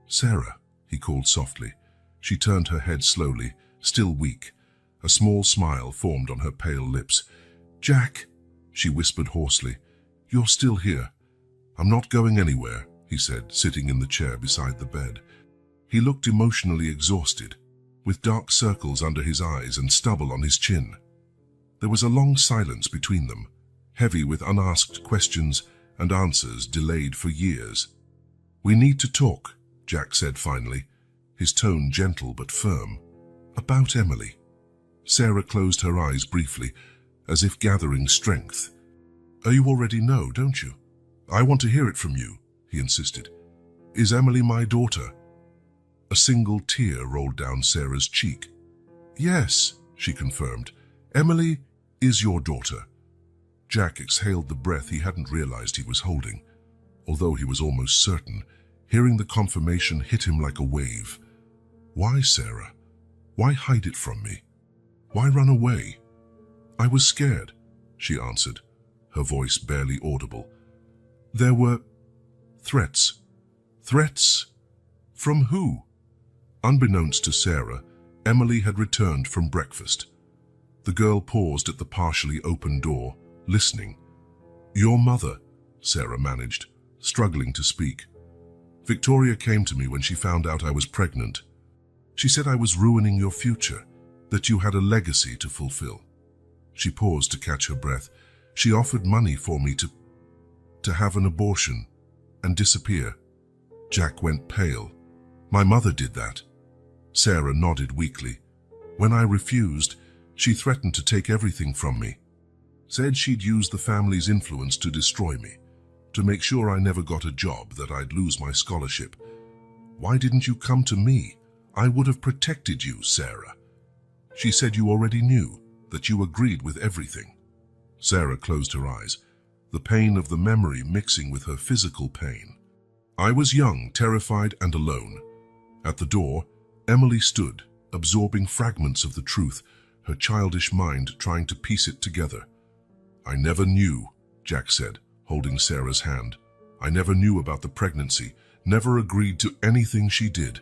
Sarah, he called softly. She turned her head slowly, still weak. A small smile formed on her pale lips. Jack, she whispered hoarsely, you're still here. I'm not going anywhere, he said, sitting in the chair beside the bed. He looked emotionally exhausted, with dark circles under his eyes and stubble on his chin. There was a long silence between them, heavy with unasked questions and answers delayed for years. We need to talk, Jack said finally, his tone gentle but firm. About Emily. Sarah closed her eyes briefly, as if gathering strength. You already know, don't you? I want to hear it from you, he insisted. Is Emily my daughter? A single tear rolled down Sarah's cheek. Yes, she confirmed. Emily is your daughter. Jack exhaled the breath he hadn't realized he was holding. Although he was almost certain, hearing the confirmation hit him like a wave. Why, Sarah? Why hide it from me? Why run away? I was scared, she answered, her voice barely audible. There were threats. Threats? From who? Unbeknownst to Sarah, Emily had returned from breakfast. The girl paused at the partially open door, listening. Your mother, Sarah managed, struggling to speak. Victoria came to me when she found out I was pregnant. She said I was ruining your future, that you had a legacy to fulfill. She paused to catch her breath. She offered money for me to have an abortion and disappear. Jack went pale. My mother did that. Sarah nodded weakly. When I refused, she threatened to take everything from me. Said she'd use the family's influence to destroy me, to make sure I never got a job, that I'd lose my scholarship. Why didn't you come to me? I would have protected you, Sarah. She said you already knew, that you agreed with everything. Sarah closed her eyes, the pain of the memory mixing with her physical pain. I was young, terrified, and alone. At the door, Emily stood, absorbing fragments of the truth, her childish mind trying to piece it together. I never knew, Jack said, holding Sarah's hand. I never knew about the pregnancy, never agreed to anything she did.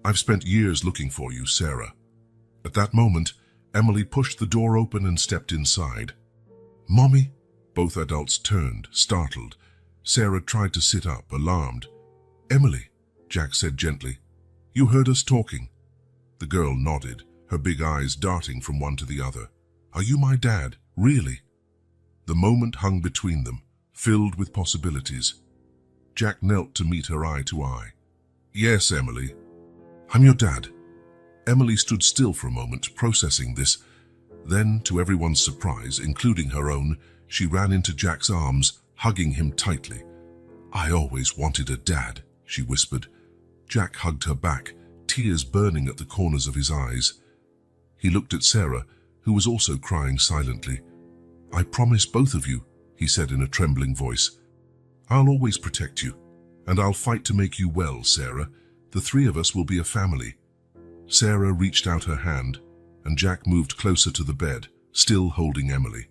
I've spent years looking for you, Sarah. At that moment, Emily pushed the door open and stepped inside. Mommy? Both adults turned, startled. Sarah tried to sit up, alarmed. Emily, Jack said gently. You heard us talking. The girl nodded, her big eyes darting from one to the other. "Are you my dad, really?" The moment hung between them, filled with possibilities. Jack knelt to meet her eye to eye. "Yes, Emily. I'm your dad." Emily stood still for a moment, processing this. Then, to everyone's surprise, including her own, she ran into Jack's arms, hugging him tightly. "I always wanted a dad," she whispered. Jack hugged her back, tears burning at the corners of his eyes. He looked at Sarah, who was also crying silently. "I promise both of you," he said in a trembling voice. "I'll always protect you, and I'll fight to make you well, Sarah. The three of us will be a family." Sarah reached out her hand, and Jack moved closer to the bed, still holding Emily.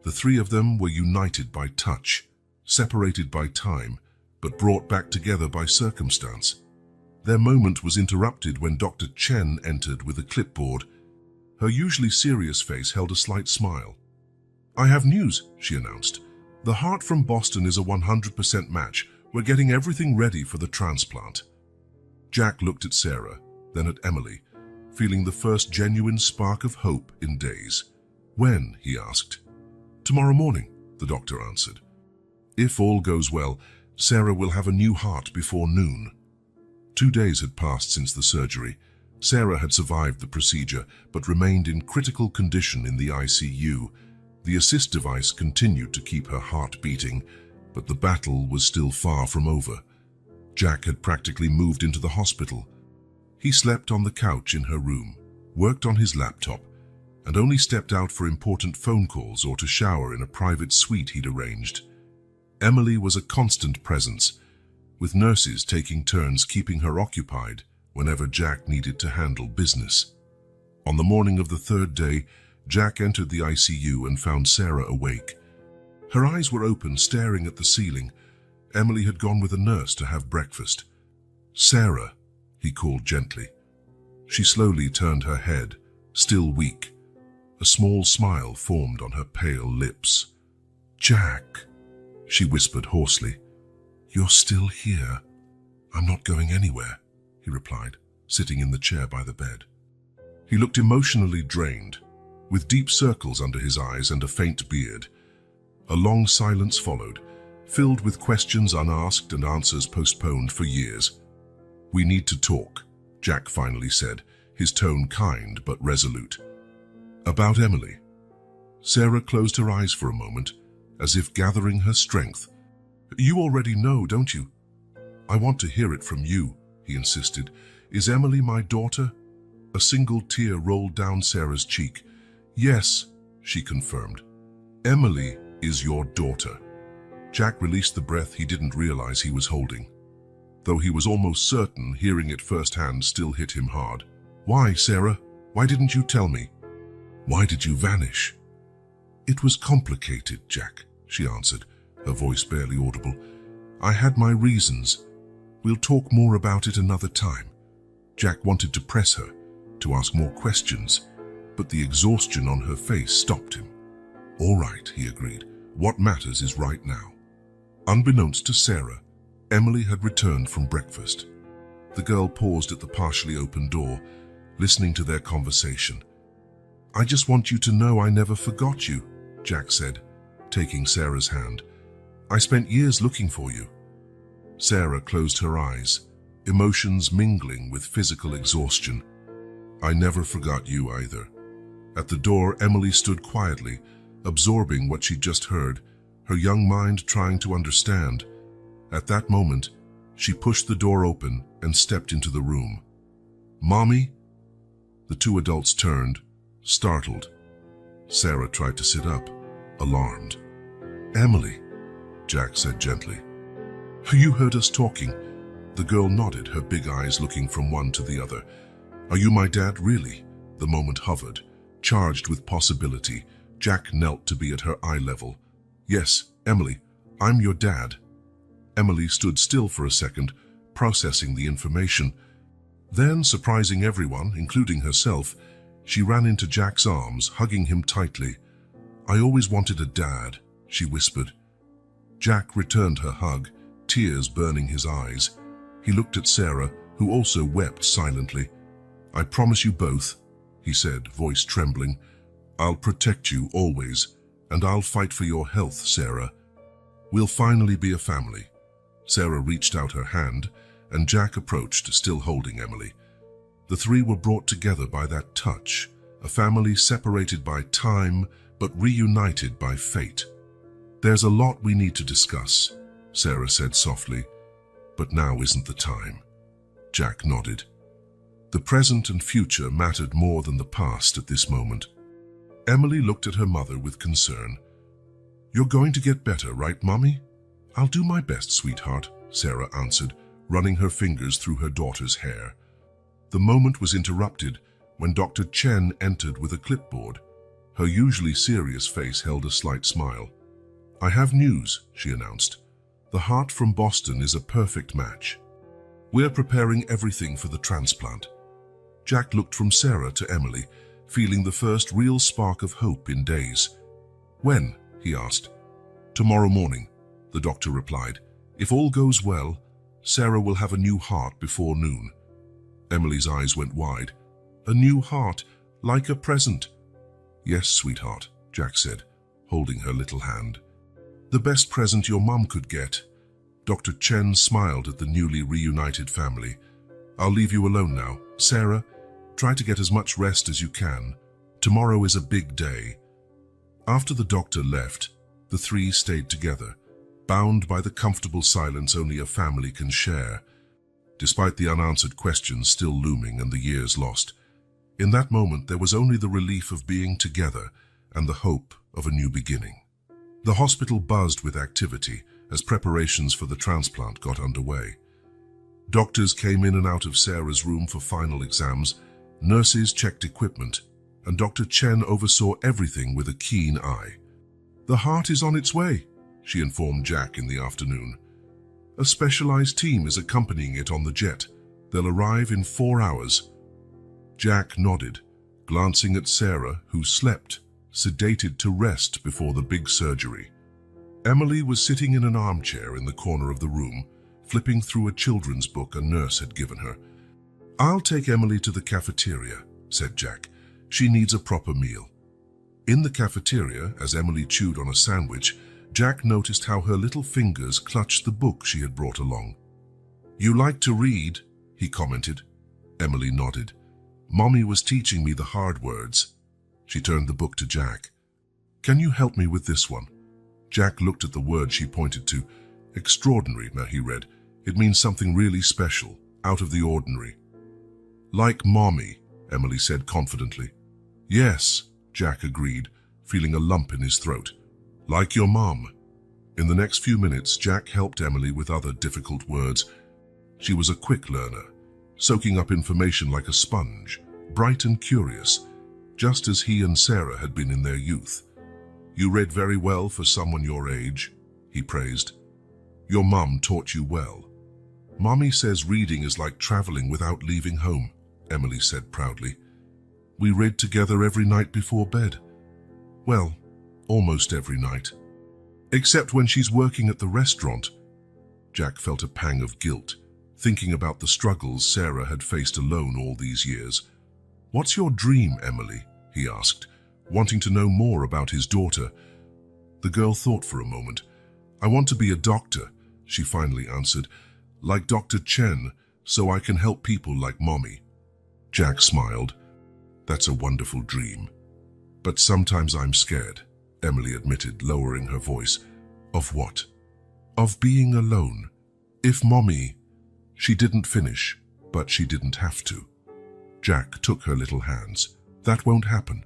The three of them were united by touch, separated by time, but brought back together by circumstance. Their moment was interrupted when Dr. Chen entered with a clipboard. Her usually serious face held a slight smile. "I have news," she announced. "The heart from Boston is a 100% match. We're getting everything ready for the transplant." Jack looked at Sarah, then at Emily, feeling the first genuine spark of hope in days. "When?" he asked. "Tomorrow morning," the doctor answered. "If all goes well, Sarah will have a new heart before noon." 2 days had passed since the surgery. Sarah had survived the procedure, but remained in critical condition in the ICU. The assist device continued to keep her heart beating, but the battle was still far from over. Jack had practically moved into the hospital. He slept on the couch in her room, worked on his laptop, and only stepped out for important phone calls or to shower in a private suite he'd arranged. Emily was a constant presence, with nurses taking turns keeping her occupied whenever Jack needed to handle business. On the morning of the 3rd day, Jack entered the ICU and found Sarah awake. Her eyes were open, staring at the ceiling. Emily had gone with a nurse to have breakfast. "Sarah," he called gently. She slowly turned her head, still weak. A small smile formed on her pale lips. "Jack," she whispered hoarsely. "You're still here." "I'm not going anywhere," he replied, sitting in the chair by the bed. He looked emotionally drained, with deep circles under his eyes and a faint beard. A long silence followed, filled with questions unasked and answers postponed for years. "We need to talk," Jack finally said, his tone kind but resolute. "About Emily." Sarah closed her eyes for a moment, as if gathering her strength. "You already know, don't you?" "I want to hear it from you," he insisted. "Is Emily my daughter?" A single tear rolled down Sarah's cheek. "Yes," she confirmed. "Emily is your daughter." Jack released the breath he didn't realize he was holding. Though he was almost certain hearing it firsthand still hit him hard. "Why, Sarah? Why didn't you tell me? Why did you vanish?" "It was complicated, Jack," she answered, her voice barely audible. "I had my reasons. We'll talk more about it another time." Jack wanted to press her, to ask more questions, but the exhaustion on her face stopped him. "All right," he agreed. "What matters is right now." Unbeknownst to Sarah, Emily had returned from breakfast. The girl paused at the partially open door, listening to their conversation. "I just want you to know I never forgot you," Jack said, taking Sarah's hand. "I spent years looking for you." Sarah closed her eyes, emotions mingling with physical exhaustion. "I never forgot you either." At the door, Emily stood quietly, absorbing what she'd just heard, her young mind trying to understand. At that moment, she pushed the door open and stepped into the room. "Mommy?" The two adults turned, startled. Sarah tried to sit up, alarmed. "Emily," Jack said gently. "You heard us talking." The girl nodded, her big eyes looking from one to the other. "Are you my dad, really?" The moment hovered, charged with possibility. Jack knelt to be at her eye level. "Yes, Emily, I'm your dad." Emily stood still for a second, processing the information. Then, surprising everyone, including herself, she ran into Jack's arms, hugging him tightly. "I always wanted a dad," she whispered. Jack returned her hug, tears burning his eyes. He looked at Sarah, who also wept silently. "I promise you both," he said, voice trembling. "I'll protect you always, and I'll fight for your health, Sarah. We'll finally be a family." Sarah reached out her hand, and Jack approached, still holding Emily. The three were brought together by that touch, a family separated by time, but reunited by fate. "There's a lot we need to discuss," Sarah said softly, "but now isn't the time." Jack nodded. The present and future mattered more than the past at this moment. Emily looked at her mother with concern. "You're going to get better, right, Mommy?" "I'll do my best, sweetheart," Sarah answered, running her fingers through her daughter's hair. The moment was interrupted when Dr. Chen entered with a clipboard. Her usually serious face held a slight smile. "I have news," she announced. "The heart from Boston is a perfect match. We're preparing everything for the transplant." Jack looked from Sarah to Emily, feeling the first real spark of hope in days. "When?" he asked. "Tomorrow morning," the doctor replied. "If all goes well, Sarah will have a new heart before noon." Emily's eyes went wide. "A new heart, like a present?" "Yes, sweetheart," Jack said, holding her little hand. "The best present your mum could get." Dr. Chen smiled at the newly reunited family. "I'll leave you alone now. Sarah, try to get as much rest as you can. Tomorrow is a big day." After the doctor left, the three stayed together, bound by the comfortable silence only a family can share, despite the unanswered questions still looming and the years lost. In that moment, there was only the relief of being together and the hope of a new beginning. The hospital buzzed with activity as preparations for the transplant got underway. Doctors came in and out of Sarah's room for final exams, nurses checked equipment, and Dr. Chen oversaw everything with a keen eye. "The heart is on its way," she informed Jack in the afternoon. "A specialized team is accompanying it on the jet. They'll arrive in 4 hours." Jack nodded, glancing at Sarah, who slept, sedated to rest before the big surgery. Emily was sitting in an armchair in the corner of the room, flipping through a children's book a nurse had given her. "I'll take Emily to the cafeteria," said Jack. "She needs a proper meal." In the cafeteria, as Emily chewed on a sandwich, Jack noticed how her little fingers clutched the book she had brought along. "You like to read," he commented. Emily nodded. "Mommy was teaching me the hard words." She turned the book to Jack. "Can you help me with this one?" Jack looked at the word she pointed to. "Extraordinary," he read. "It means something really special, out of the ordinary." "Like Mommy," Emily said confidently. "Yes," Jack agreed, feeling a lump in his throat. "Like your mom." In the next few minutes, Jack helped Emily with other difficult words. She was a quick learner, soaking up information like a sponge, bright and curious, just as he and Sarah had been in their youth. "You read very well for someone your age," he praised. "Your mum taught you well." "Mommy says reading is like traveling without leaving home," Emily said proudly. "We read together every night before bed. Well, almost every night. Except when she's working at the restaurant." Jack felt a pang of guilt, thinking about the struggles Sarah had faced alone all these years. "What's your dream, Emily?" he asked, wanting to know more about his daughter. The girl thought for a moment. "I want to be a doctor," she finally answered, "like Dr. Chen, so I can help people like Mommy." Jack smiled. "That's a wonderful dream. But sometimes I'm scared," Emily admitted, lowering her voice. "Of what?" "Of being alone. If Mommy—" She didn't finish, but she didn't have to. Jack took her little hands. "That won't happen.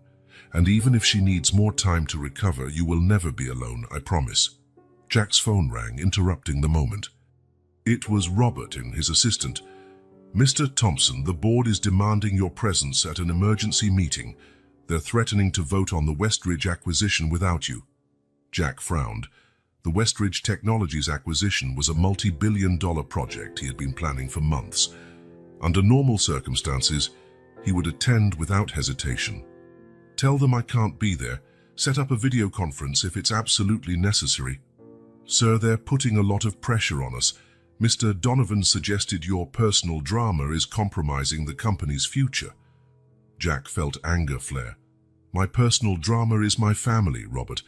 And even if she needs more time to recover, you will never be alone, I promise." Jack's phone rang, interrupting the moment. It was Robert and his assistant. "Mr. Thompson, the board is demanding your presence at an emergency meeting. They're threatening to vote on the Westridge acquisition without you." Jack frowned. The Westridge Technologies acquisition was a multi-billion-dollar project he had been planning for months. Under normal circumstances, he would attend without hesitation. "Tell them I can't be there. Set up a video conference if it's absolutely necessary." "Sir, they're putting a lot of pressure on us. Mr. Donovan suggested your personal drama is compromising the company's future." Jack felt anger flare. My personal drama is my family, Robert.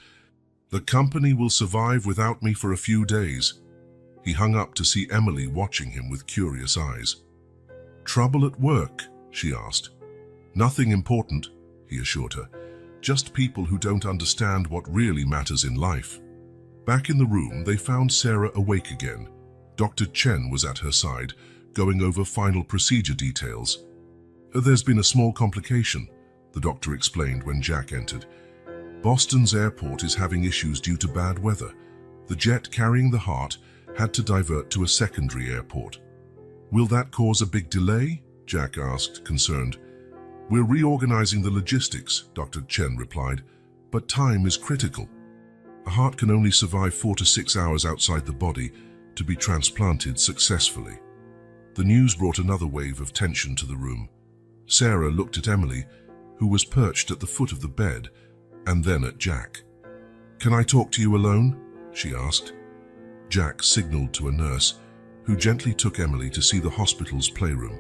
The company will survive without me for a few days. He hung up to see Emily watching him with curious eyes. Trouble at work? She asked. Nothing important, he assured her. Just people who don't understand what really matters in life. Back in the room, they found Sarah awake again. Dr. Chen was at her side, going over final procedure details. There's been a small complication, the doctor explained when Jack entered. Boston's airport is having issues due to bad weather. The jet carrying the heart had to divert to a secondary airport. Will that cause a big delay? Jack asked, concerned. We're reorganizing the logistics, Dr. Chen replied, but time is critical. A heart can only survive 4 to 6 hours outside the body to be transplanted successfully. The news brought another wave of tension to the room. Sarah looked at Emily, who was perched at the foot of the bed, and then at Jack. Can I talk to you alone? She asked. Jack signaled to a nurse, who gently took Emily to see the hospital's playroom.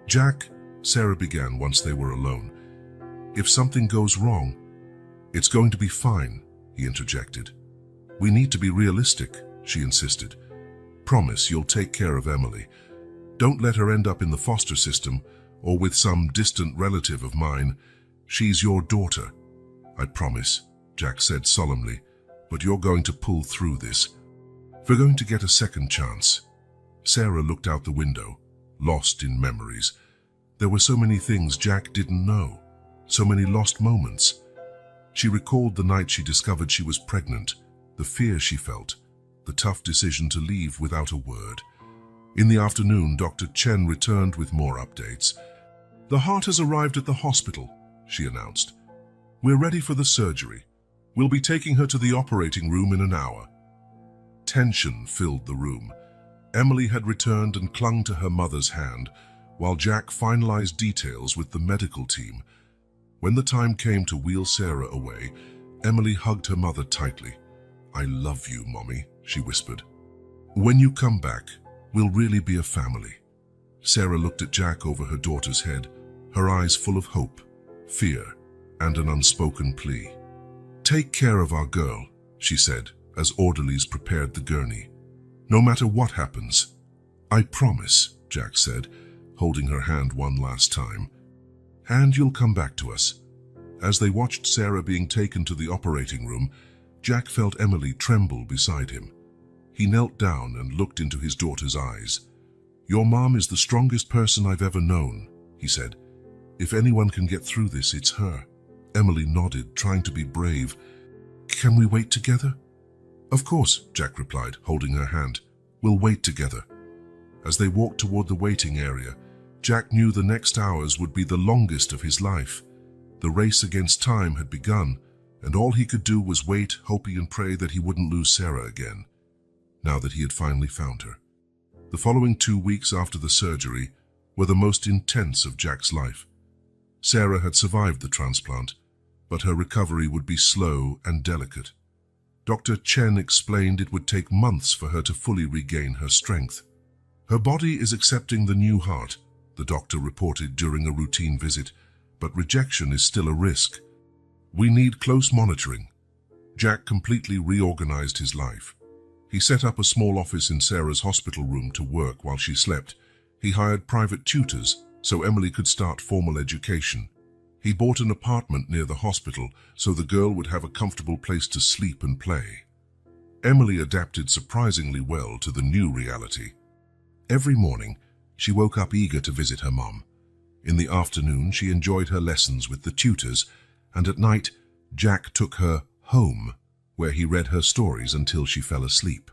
Jack, Sarah began once they were alone. If something goes wrong, it's going to be fine, he interjected. We need to be realistic, she insisted. Promise you'll take care of Emily. Don't let her end up in the foster system or with some distant relative of mine. She's your daughter. I promise, Jack said solemnly, but you're going to pull through this. We're going to get a second chance. Sarah looked out the window, lost in memories. There were so many things Jack didn't know, so many lost moments. She recalled the night she discovered she was pregnant, the fear she felt, the tough decision to leave without a word. In the afternoon, Dr. Chen returned with more updates. The heart has arrived at the hospital, she announced. We're ready for the surgery. We'll be taking her to the operating room in an hour. Tension filled the room. Emily had returned and clung to her mother's hand, while Jack finalized details with the medical team. When the time came to wheel Sarah away, Emily hugged her mother tightly. I love you, Mommy, she whispered. When you come back, we'll really be a family. Sarah looked at Jack over her daughter's head, her eyes full of hope, fear, and an unspoken plea. Take care of our girl, she said, as orderlies prepared the gurney. No matter what happens. I promise, Jack said, holding her hand one last time. And you'll come back to us. As they watched Sarah being taken to the operating room, Jack felt Emily tremble beside him. He knelt down and looked into his daughter's eyes. Your mom is the strongest person I've ever known, he said. If anyone can get through this, it's her. Emily nodded, trying to be brave. Can we wait together? Of course, Jack replied, holding her hand. We'll wait together. As they walked toward the waiting area, Jack knew the next hours would be the longest of his life. The race against time had begun, and all he could do was wait, hoping and pray that he wouldn't lose Sarah again, now that he had finally found her. The following 2 weeks after the surgery were the most intense of Jack's life. Sarah had survived the transplant, but her recovery would be slow and delicate. Dr. Chen explained it would take months for her to fully regain her strength. Her body is accepting the new heart, the doctor reported during a routine visit, but rejection is still a risk. We need close monitoring. Jack completely reorganized his life. He set up a small office in Sarah's hospital room to work while she slept. He hired private tutors so Emily could start formal education. He bought an apartment near the hospital so the girl would have a comfortable place to sleep and play. Emily adapted surprisingly well to the new reality. Every morning, she woke up eager to visit her mom. In the afternoon, she enjoyed her lessons with the tutors, and at night, Jack took her home, where he read her stories until she fell asleep.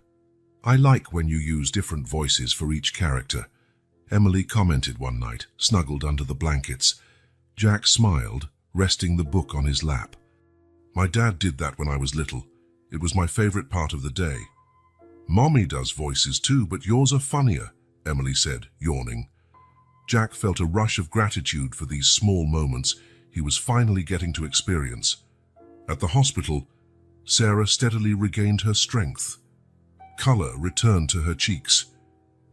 I like when you use different voices for each character, Emily commented one night, snuggled under the blankets. Jack smiled, resting the book on his lap. My dad did that when I was little. It was my favorite part of the day. Mommy does voices too, but yours are funnier, Emily said, yawning. Jack felt a rush of gratitude for these small moments he was finally getting to experience. At the hospital, Sarah steadily regained her strength. Color returned to her cheeks,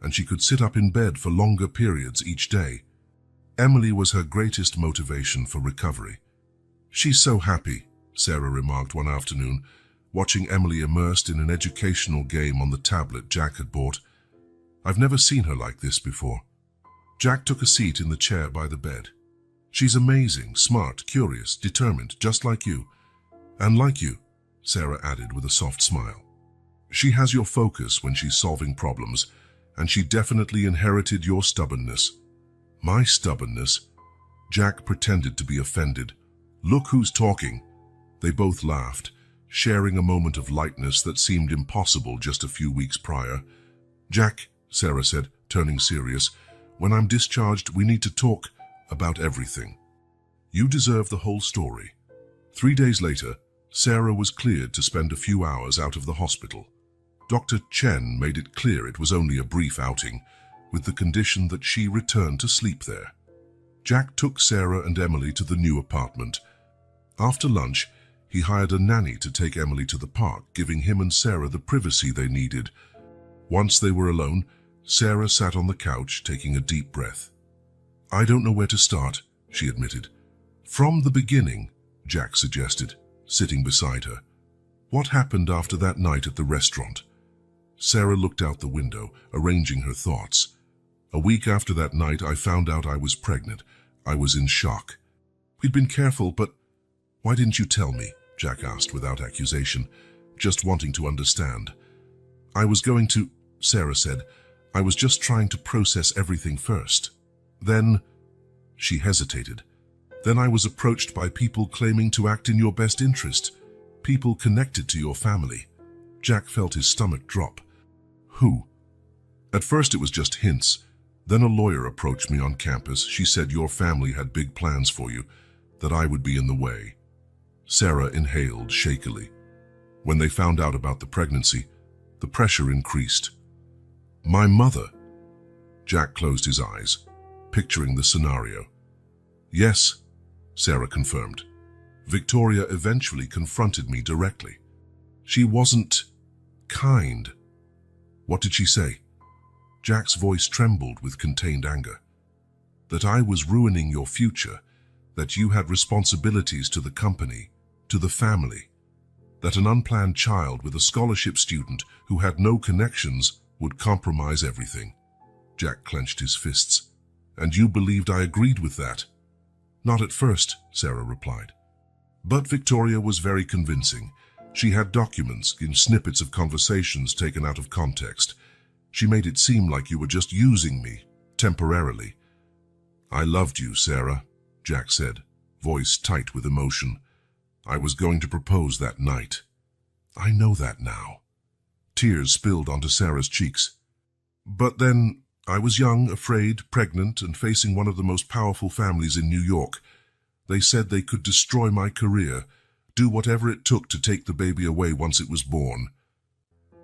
and she could sit up in bed for longer periods each day. Emily was her greatest motivation for recovery. "She's so happy," Sarah remarked one afternoon, watching Emily immersed in an educational game on the tablet Jack had bought. "I've never seen her like this before." Jack took a seat in the chair by the bed. "She's amazing, smart, curious, determined, just like you. And like you," Sarah added with a soft smile. "She has your focus when she's solving problems, and she definitely inherited your stubbornness." "My stubbornness?" Jack pretended to be offended. "Look who's talking." They both laughed, sharing a moment of lightness that seemed impossible just a few weeks prior. "Jack," Sarah said, turning serious, "when I'm discharged, we need to talk about everything. You deserve the whole story." 3 days later, Sarah was cleared to spend a few hours out of the hospital. Dr. Chen made it clear it was only a brief outing, with the condition that she return to sleep there. Jack took Sarah and Emily to the new apartment. After lunch, he hired a nanny to take Emily to the park, giving him and Sarah the privacy they needed. Once they were alone, Sarah sat on the couch, taking a deep breath. "I don't know where to start," she admitted. "From the beginning," Jack suggested, sitting beside her. "What happened after that night at the restaurant?" Sarah looked out the window, arranging her thoughts. "A week after that night, I found out I was pregnant. I was in shock. We'd been careful, but—" "Why didn't you tell me?" Jack asked without accusation, just wanting to understand. "I was going to," Sarah said. "I was just trying to process everything first. Then—" she hesitated. "Then I was approached by people claiming to act in your best interest. People connected to your family." Jack felt his stomach drop. "Who?" "At first it was just hints. Then a lawyer approached me on campus. She said your family had big plans for you, that I would be in the way." Sarah inhaled shakily. "When they found out about the pregnancy, the pressure increased." "My mother?" Jack closed his eyes, picturing the scenario. "Yes," Sarah confirmed. "Victoria eventually confronted me directly. She wasn't kind." "What did she say?" Jack's voice trembled with contained anger. "That I was ruining your future, that you had responsibilities to the company, to the family, that an unplanned child with a scholarship student who had no connections would compromise everything." Jack clenched his fists. "And you believed I agreed with that?" "Not at first," Sarah replied. "But Victoria was very convincing. She had documents in snippets of conversations taken out of context. She made it seem like you were just using me, temporarily." "I loved you, Sarah," Jack said, voice tight with emotion. "I was going to propose that night." "I know that now." Tears spilled onto Sarah's cheeks. "But then, I was young, afraid, pregnant, and facing one of the most powerful families in New York. They said they could destroy my career, do whatever it took to take the baby away once it was born."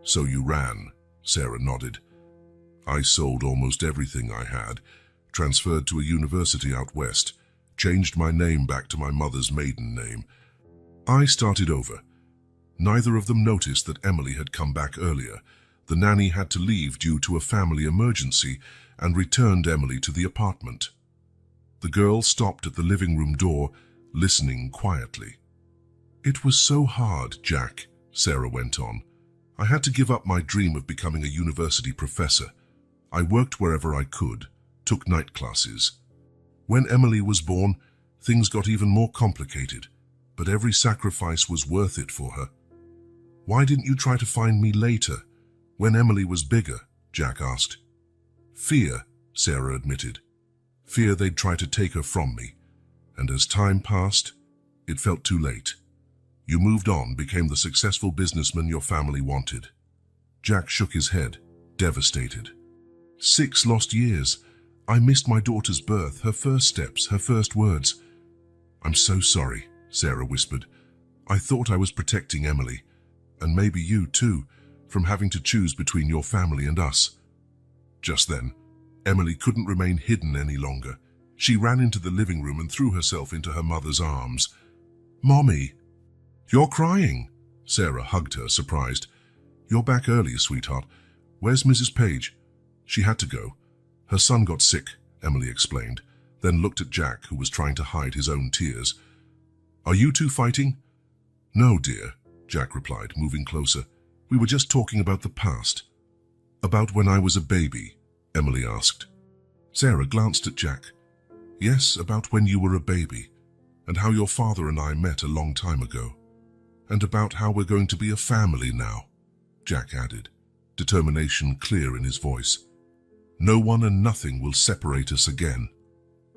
"So you ran," Sarah nodded. "I sold almost everything I had, transferred to a university out west, changed my name back to my mother's maiden name. I started over. Neither of them noticed that Emily had come back earlier. The nanny had to leave due to a family emergency and returned Emily to the apartment." The girl stopped at the living room door, listening quietly. "It was so hard, Jack," Sarah went on. "I had to give up my dream of becoming a university professor. I worked wherever I could, took night classes. When Emily was born, things got even more complicated, but every sacrifice was worth it for her." "Why didn't you try to find me later, when Emily was bigger?" Jack asked. "Fear," Sarah admitted. "Fear they'd try to take her from me. And as time passed, it felt too late. You moved on, became the successful businessman your family wanted." Jack shook his head, devastated. 6 lost years. I missed my daughter's birth, her first steps, her first words. "I'm so sorry," Sarah whispered. "I thought I was protecting Emily, and maybe you too, from having to choose between your family and us." Just then, Emily couldn't remain hidden any longer. She ran into the living room and threw herself into her mother's arms. "Mommy!" "You're crying!" Sarah hugged her, surprised. "You're back early, sweetheart. Where's Mrs. Page?" "She had to go. Her son got sick," Emily explained. then looked at Jack, who was trying to hide his own tears. "Are you two fighting?" "No, dear," Jack replied, moving closer. "We were just talking about the past." "About when I was a baby?" Emily asked. Sarah glanced at Jack. "Yes, about when you were a baby, and how your father and I met a long time ago. And about how we're going to be a family now," Jack added, determination clear in his voice. "No one and nothing will separate us again."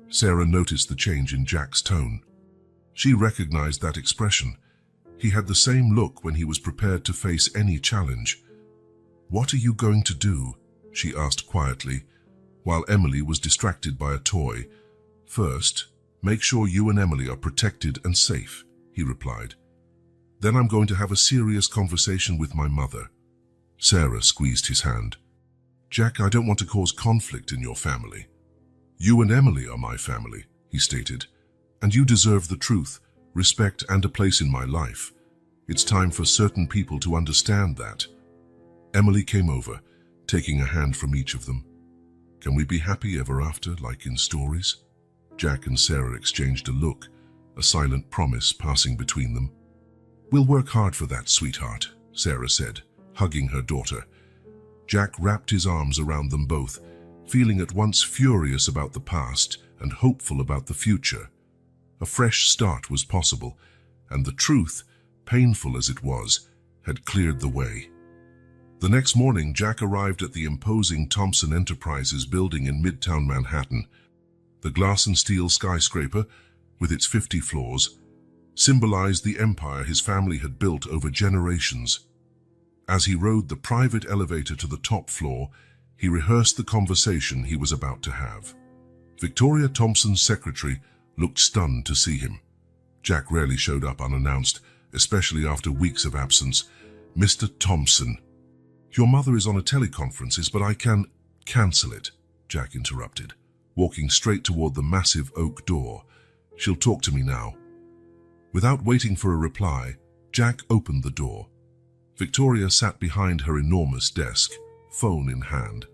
Sarah noticed the change in Jack's tone. She recognized that expression. He had the same look when he was prepared to face any challenge. "What are you going to do?" she asked quietly, while Emily was distracted by a toy. "First, make sure you and Emily are protected and safe," he replied. "Then I'm going to have a serious conversation with my mother." Sarah squeezed his hand. "Jack, I don't want to cause conflict in your family." "You and Emily are my family," he stated, "and you deserve the truth, respect, and a place in my life. It's time for certain people to understand that." Emily came over, taking a hand from each of them. "Can we be happy ever after, like in stories?" Jack and Sarah exchanged a look, a silent promise passing between them. "We'll work hard for that, sweetheart," Sarah said, hugging her daughter. Jack wrapped his arms around them both, feeling at once furious about the past and hopeful about the future. A fresh start was possible, and the truth, painful as it was, had cleared the way. The next morning, Jack arrived at the imposing Thompson Enterprises building in Midtown Manhattan. The glass and steel skyscraper, with its 50 floors, symbolized the empire his family had built over generations. As he rode the private elevator to the top floor, he rehearsed the conversation he was about to have. Victoria Thompson's secretary looked stunned to see him. Jack rarely showed up unannounced, especially after weeks of absence. "Mr. Thompson, your mother is on a teleconference, but I can cancel it," Jack interrupted, walking straight toward the massive oak door. "She'll talk to me now." Without waiting for a reply, Jack opened the door. Victoria sat behind her enormous desk, phone in hand.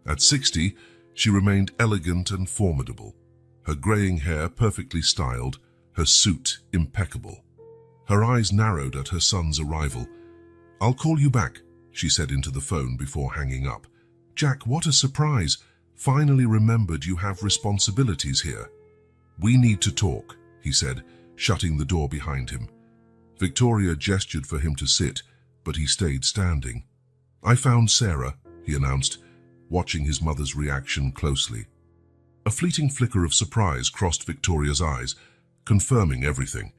At 60, she remained elegant and formidable, her graying hair perfectly styled, her suit impeccable. Her eyes narrowed at her son's arrival. "I'll call you back," she said into the phone before hanging up. "Jack, what a surprise. Finally remembered you have responsibilities here." "We need to talk," he said, shutting the door behind him. Victoria gestured for him to sit, but he stayed standing. "I found Sarah," he announced, watching his mother's reaction closely. A fleeting flicker of surprise crossed Victoria's eyes, confirming everything.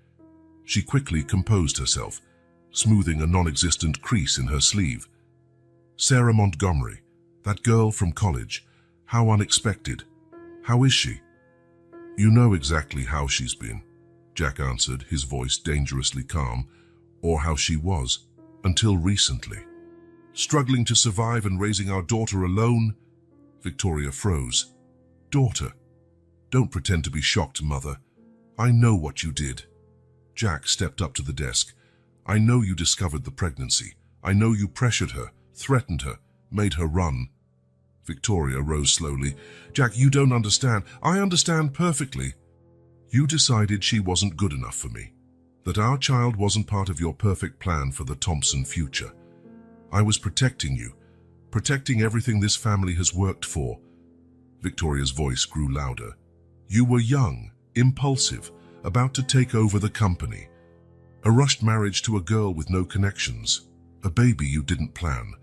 She quickly composed herself, smoothing a non-existent crease in her sleeve. "Sarah Montgomery, that girl from college. How unexpected. How is she?" "You know exactly how she's been," Jack answered, his voice dangerously calm, "or how she was, until recently. Struggling to survive and raising our daughter alone." Victoria froze. "Daughter? Don't pretend to be shocked, Mother. I know what you did." Jack stepped up to the desk. "I know you discovered the pregnancy. I know you pressured her, threatened her, made her run." Victoria rose slowly. "Jack, you don't understand." "I understand perfectly. You decided she wasn't good enough for me, that our child wasn't part of your perfect plan for the Thompson future. I was protecting you, protecting everything this family has worked for." Victoria's voice grew louder. "You were young, impulsive, about to take over the company. A rushed marriage to a girl with no connections, a baby you didn't plan."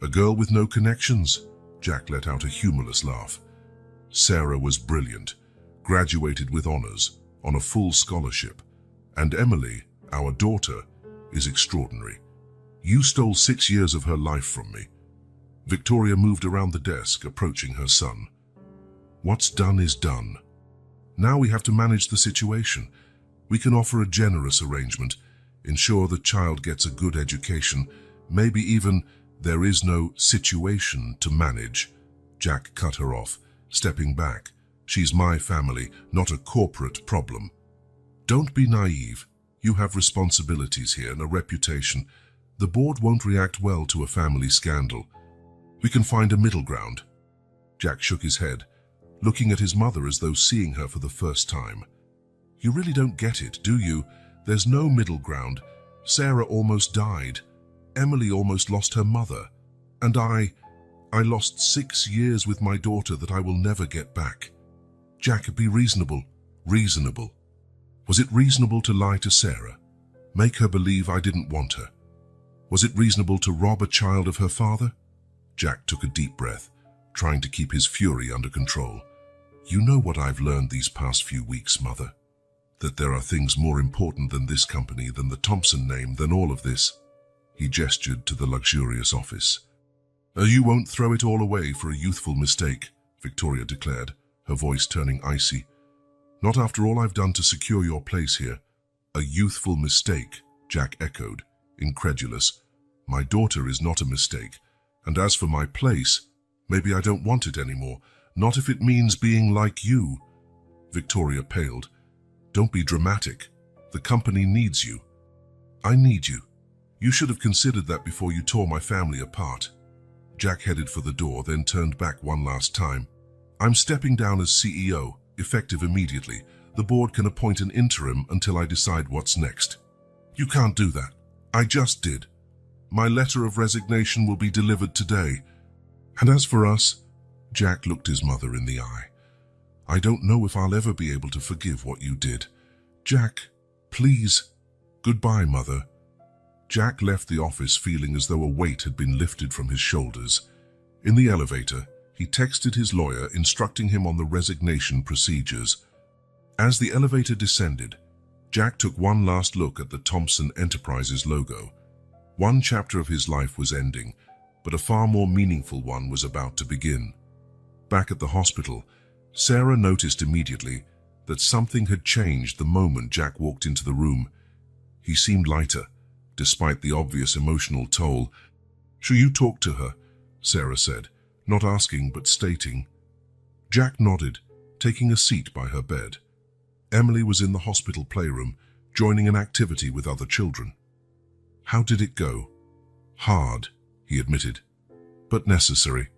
"A girl with no connections?" Jack let out a humorless laugh. "Sarah was brilliant, graduated with honors, on a full scholarship. And Emily, our daughter, is extraordinary. You stole 6 years of her life from me." Victoria moved around the desk, approaching her son. "What's done is done. Now we have to manage the situation. We can offer a generous arrangement, ensure the child gets a good education, maybe even—" "There is no situation to manage," Jack cut her off, stepping back. "She's my family, not a corporate problem. Don't be naive. You have responsibilities here and a reputation. The board won't react well to a family scandal. We can find a middle ground." Jack shook his head. looking at his mother as though seeing her for the first time. "You really don't get it, do you? There's no middle ground. Sarah almost died. Emily almost lost her mother. And I lost 6 years with my daughter that I will never get back. Jack, be reasonable. Reasonable. Was it reasonable to lie to Sarah? Make her believe I didn't want her? Was it reasonable to rob a child of her father?" Jack took a deep breath, trying to keep his fury under control. "You know what I've learned these past few weeks, Mother? That there are things more important than this company, than the Thompson name, than all of this." He gestured to the luxurious office. "You won't throw it all away for a youthful mistake," Victoria declared, her voice turning icy. "Not after all I've done to secure your place here." "A youthful mistake," Jack echoed, incredulous. "My daughter is not a mistake. And as for my place, maybe I don't want it anymore. Not if it means being like you." Victoria paled. "Don't be dramatic. The company needs you." "I need you. You should have considered that before you tore my family apart." Jack headed for the door, then turned back one last time. "I'm stepping down as CEO, effective immediately. The board can appoint an interim until I decide what's next." "You can't do that." "I just did. My letter of resignation will be delivered today. And as for us," Jack looked his mother in the eye, "I don't know if I'll ever be able to forgive what you did. Jack, please." "Goodbye, Mother." Jack left the office feeling as though a weight had been lifted from his shoulders. In the elevator, he texted his lawyer instructing him on the resignation procedures. As the elevator descended, Jack took one last look at the Thompson Enterprises logo. One chapter of his life was ending, but a far more meaningful one was about to begin. Back at the hospital, Sarah noticed immediately that something had changed the moment Jack walked into the room. He seemed lighter, despite the obvious emotional toll. "Shall you talk to her?" Sarah said, not asking but stating. Jack nodded, taking a seat by her bed. Emily was in the hospital playroom, joining an activity with other children. "How did it go?" "Hard," he admitted, "but necessary."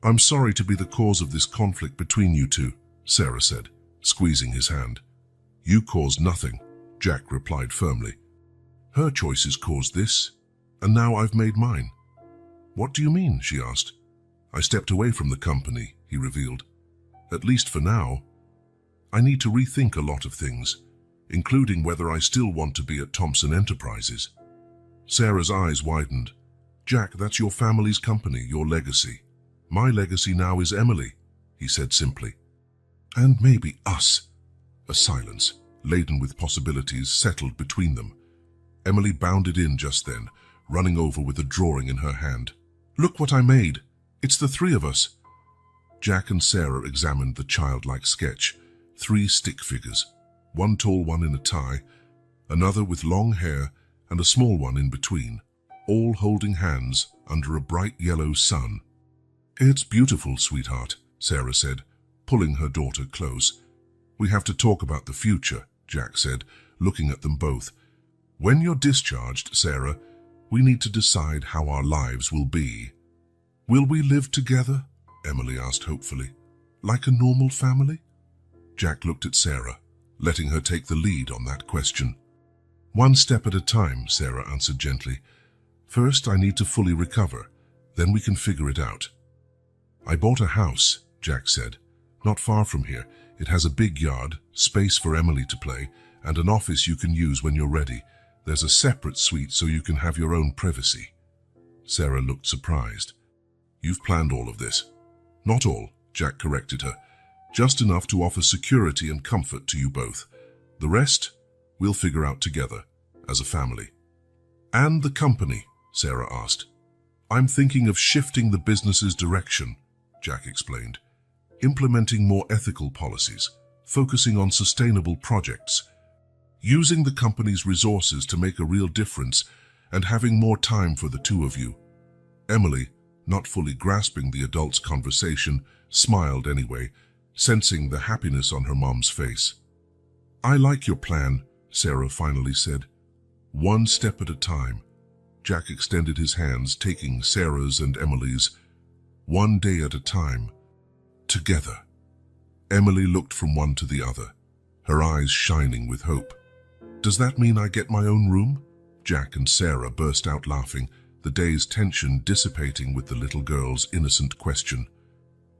"I'm sorry to be the cause of this conflict between you two," Sarah said, squeezing his hand. "You caused nothing," Jack replied firmly. "Her choices caused this, and now I've made mine." "What do you mean?" she asked. "I stepped away from the company," he revealed. "At least for now. I need to rethink a lot of things, including whether I still want to be at Thompson Enterprises." Sarah's eyes widened. "Jack, that's your family's company, your legacy. My legacy now is Emily," he said simply. "And maybe us." A silence, laden with possibilities, settled between them. Emily bounded in just then, running over with a drawing in her hand. "Look what I made. It's the three of us." Jack and Sarah examined the childlike sketch. 3 stick figures, one tall one in a tie, another with long hair, and a small one in between, all holding hands under a bright yellow sun. "It's beautiful, sweetheart," Sarah said, pulling her daughter close. "We have to talk about the future," Jack said, looking at them both. "When you're discharged, Sarah, we need to decide how our lives will be." "Will we live together?" Emily asked hopefully. "Like a normal family?" Jack looked at Sarah, letting her take the lead on that question. "One step at a time," Sarah answered gently. "First, I need to fully recover. Then we can figure it out." "I bought a house," Jack said. "Not far from here. It has a big yard, space for Emily to play, and an office you can use when you're ready. There's a separate suite so you can have your own privacy." Sarah looked surprised. "You've planned all of this?" "Not all," Jack corrected her. "Just enough to offer security and comfort to you both. The rest, we'll figure out together, as a family." "And the company?" Sarah asked. "I'm thinking of shifting the business's direction," Jack explained. "Implementing more ethical policies, focusing on sustainable projects, using the company's resources to make a real difference, and having more time for the two of you." Emily, not fully grasping the adult's conversation, smiled anyway, sensing the happiness on her mom's face. "I like your plan," Sarah finally said. "One step at a time." Jack extended his hands, taking Sarah's and Emily's. "One day at a time. Together." Emily looked from one to the other, her eyes shining with hope. "Does that mean I get my own room?" Jack and Sarah burst out laughing, the day's tension dissipating with the little girl's innocent question.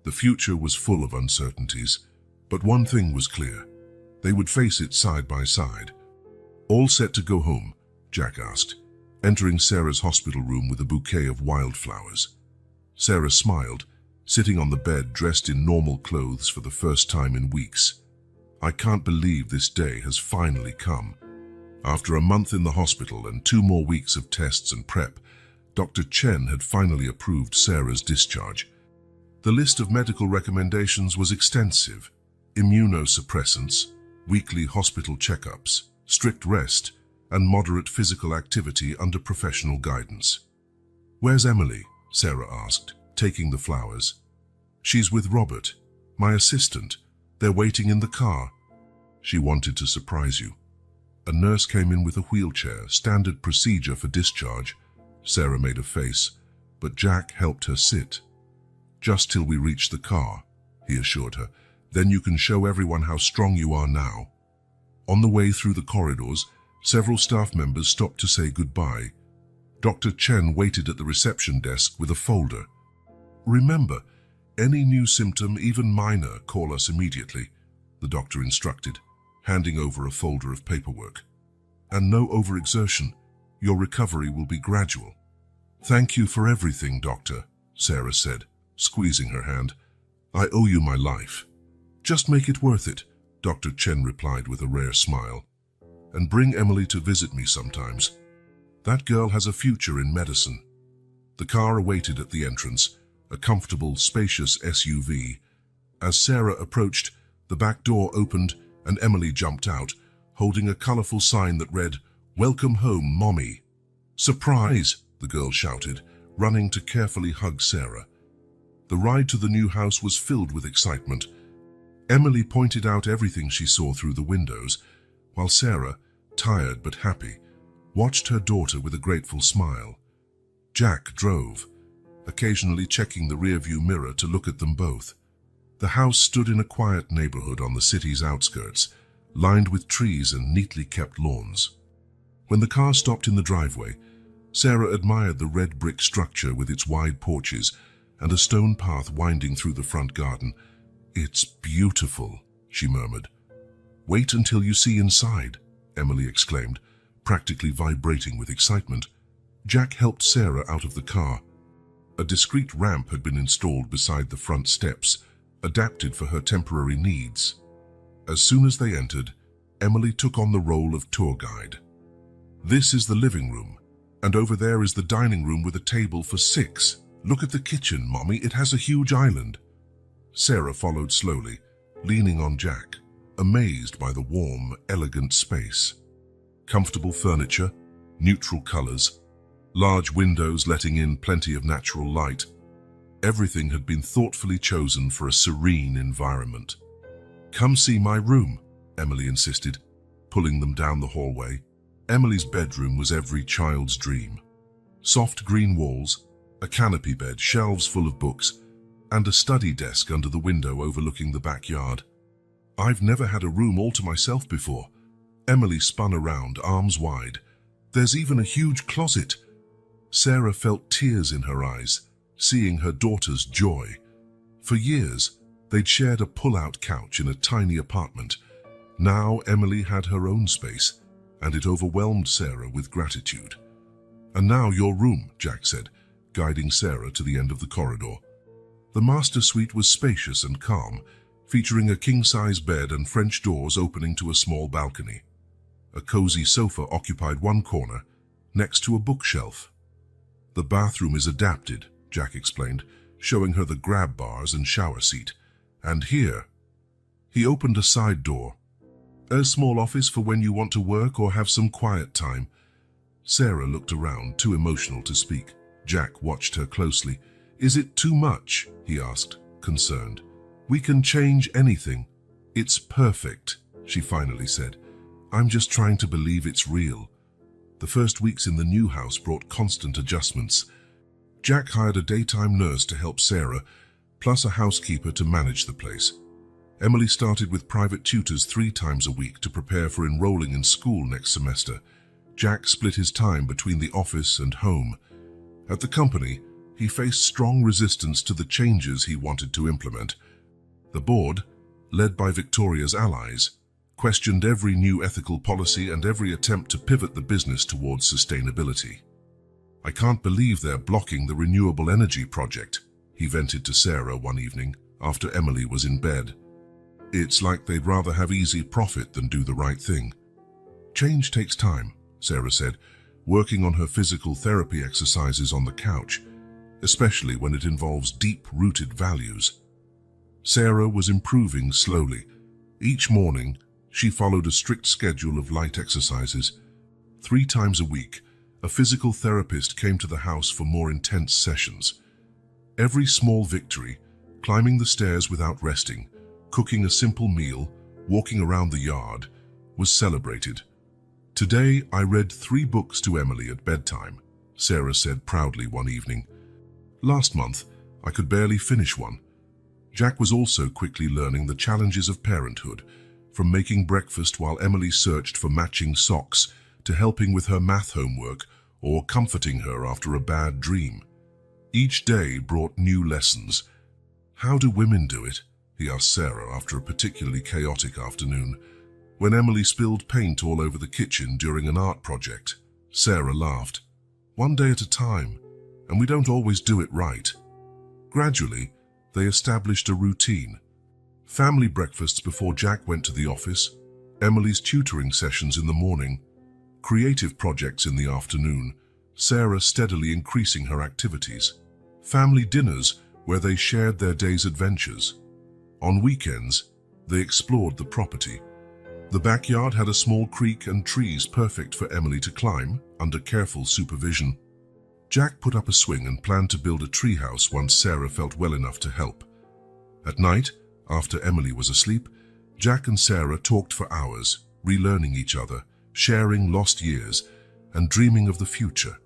The future was full of uncertainties, but one thing was clear. They would face it side by side. "All set to go home?" Jack asked, entering Sarah's hospital room with a bouquet of wildflowers. Sarah smiled, sitting on the bed dressed in normal clothes for the first time in weeks. "I can't believe this day has finally come." After a month in the hospital and 2 more weeks of tests and prep, Dr. Chen had finally approved Sarah's discharge. The list of medical recommendations was extensive: immunosuppressants, weekly hospital checkups, strict rest, and moderate physical activity under professional guidance. "Where's Emily?" Sarah asked, taking the flowers. "She's with Robert, my assistant. They're waiting in the car." "She wanted to surprise you." A nurse came in with a wheelchair, standard procedure for discharge. Sarah made a face, but Jack helped her sit. "Just till we reach the car," he assured her. "Then you can show everyone how strong you are now." On the way through the corridors, several staff members stopped to say goodbye. Dr. Chen waited at the reception desk with a folder. "Remember, any new symptom, even minor, call us immediately," the doctor instructed, handing over a folder of paperwork. "And no overexertion. Your recovery will be gradual." "Thank you for everything, Doctor," Sarah said, squeezing her hand. "I owe you my life." "Just make it worth it," Dr. Chen replied with a rare smile. "And bring Emily to visit me sometimes. That girl has a future in medicine." The car awaited at the entrance, a comfortable, spacious SUV. As Sarah approached, the back door opened and Emily jumped out, holding a colorful sign that read, "Welcome home, Mommy." "Surprise!" the girl shouted, running to carefully hug Sarah. The ride to the new house was filled with excitement. Emily pointed out everything she saw through the windows, while Sarah, tired but happy, watched her daughter with a grateful smile. Jack drove, occasionally checking the rearview mirror to look at them both. The house stood in a quiet neighborhood on the city's outskirts, lined with trees and neatly kept lawns. When the car stopped in the driveway, Sarah admired the red brick structure with its wide porches and a stone path winding through the front garden. "It's beautiful," she murmured. "Wait until you see inside," Emily exclaimed, practically vibrating with excitement. Jack helped Sarah out of the car. A discreet ramp had been installed beside the front steps, adapted for her temporary needs. As soon as they entered, Emily took on the role of tour guide. "This is the living room, and over there is the dining room with a table for 6. Look at the kitchen, Mommy, it has a huge island." Sarah followed slowly, leaning on Jack, amazed by the warm, elegant space. Comfortable furniture, neutral colors, large windows letting in plenty of natural light. Everything had been thoughtfully chosen for a serene environment. "Come see my room," Emily insisted, pulling them down the hallway. Emily's bedroom was every child's dream. Soft green walls, a canopy bed, shelves full of books, and a study desk under the window overlooking the backyard. "I've never had a room all to myself before." Emily spun around, arms wide. "There's even a huge closet." Sarah felt tears in her eyes, seeing her daughter's joy. For years, they'd shared a pull-out couch in a tiny apartment. Now Emily had her own space, and it overwhelmed Sarah with gratitude. "And now your room," Jack said, guiding Sarah to the end of the corridor. The master suite was spacious and calm, featuring a king-size bed and French doors opening to a small balcony. A cozy sofa occupied one corner, next to a bookshelf. "The bathroom is adapted," Jack explained, showing her the grab bars and shower seat. "And here." He opened a side door. "A small office for when you want to work or have some quiet time." Sarah looked around, too emotional to speak. Jack watched her closely. "Is it too much?" he asked, concerned. "We can change anything." "It's perfect," she finally said. "I'm just trying to believe it's real." The first weeks in the new house brought constant adjustments. Jack hired a daytime nurse to help Sarah, plus a housekeeper to manage the place. Emily started with private tutors 3 times a week to prepare for enrolling in school next semester. Jack split his time between the office and home. At the company, he faced strong resistance to the changes he wanted to implement. The board, led by Victoria's allies, questioned every new ethical policy and every attempt to pivot the business towards sustainability. "I can't believe they're blocking the renewable energy project," he vented to Sarah one evening after Emily was in bed. "It's like they'd rather have easy profit than do the right thing." "Change takes time," Sarah said, working on her physical therapy exercises on the couch, especially when it involves deep-rooted values. Sarah was improving slowly. Each morning, she followed a strict schedule of light exercises. 3 times a week, a physical therapist came to the house for more intense sessions. Every small victory, climbing the stairs without resting, cooking a simple meal, walking around the yard, was celebrated. "Today, I read 3 books to Emily at bedtime," Sarah said proudly one evening. "Last month, I could barely finish one." Jack was also quickly learning the challenges of parenthood, from making breakfast while Emily searched for matching socks to helping with her math homework or comforting her after a bad dream. Each day brought new lessons. "How do women do it?" he asked Sarah after a particularly chaotic afternoon. When Emily spilled paint all over the kitchen during an art project, Sarah laughed. "One day at a time, and we don't always do it right." Gradually, they established a routine. Family breakfasts before Jack went to the office, Emily's tutoring sessions in the morning, creative projects in the afternoon, Sarah steadily increasing her activities, family dinners where they shared their day's adventures. On weekends, they explored the property. The backyard had a small creek and trees perfect for Emily to climb under careful supervision. Jack put up a swing and planned to build a treehouse once Sarah felt well enough to help. At night, after Emily was asleep, Jack and Sarah talked for hours, relearning each other, sharing lost years, and dreaming of the future.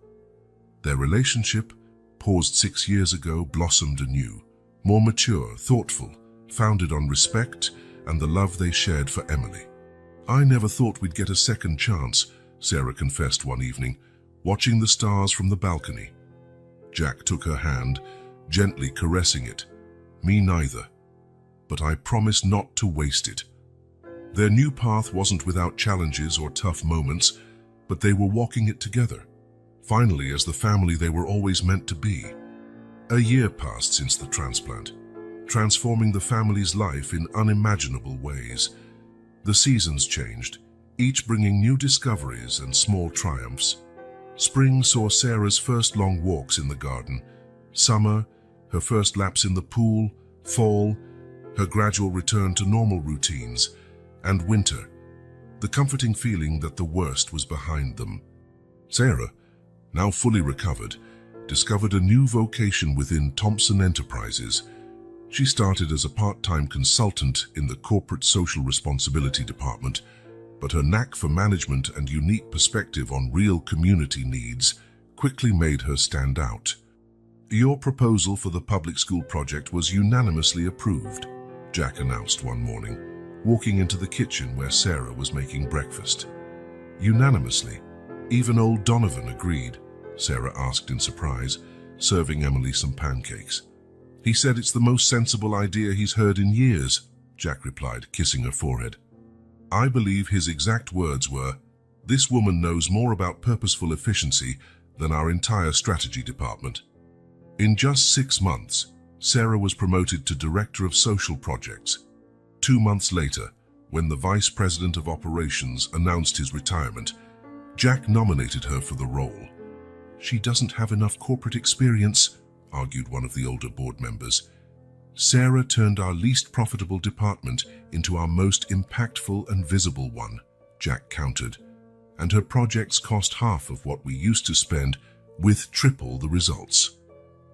Their relationship, paused 6 years ago, blossomed anew, more mature, thoughtful, founded on respect and the love they shared for Emily. "I never thought we'd get a second chance," Sarah confessed one evening, watching the stars from the balcony. Jack took her hand, gently caressing it. "Me neither. But I promise not to waste it." Their new path wasn't without challenges or tough moments, but they were walking it together, finally as the family they were always meant to be. A year passed since the transplant, transforming the family's life in unimaginable ways. The seasons changed, each bringing new discoveries and small triumphs. Spring saw Sarah's first long walks in the garden. Summer, her first laps in the pool. Fall, her gradual return to normal routines. And winter, the comforting feeling that the worst was behind them. Sarah, now fully recovered, discovered a new vocation within Thompson Enterprises. She started as a part-time consultant in the corporate social responsibility department, but her knack for management and unique perspective on real community needs quickly made her stand out. "Your proposal for the public school project was unanimously approved," Jack announced one morning, walking into the kitchen where Sarah was making breakfast. "Unanimously? Even old Donovan agreed?" Sarah asked in surprise, serving Emily some pancakes. "He said it's the most sensible idea he's heard in years," Jack replied, kissing her forehead. "I believe his exact words were, 'This woman knows more about purposeful efficiency than our entire strategy department.'" In just 6 months, Sarah was promoted to Director of Social Projects. 2 months later, when the Vice President of Operations announced his retirement, Jack nominated her for the role. "She doesn't have enough corporate experience," argued one of the older board members. "Sarah turned our least profitable department into our most impactful and visible one," Jack countered, "and her projects cost half of what we used to spend with triple the results."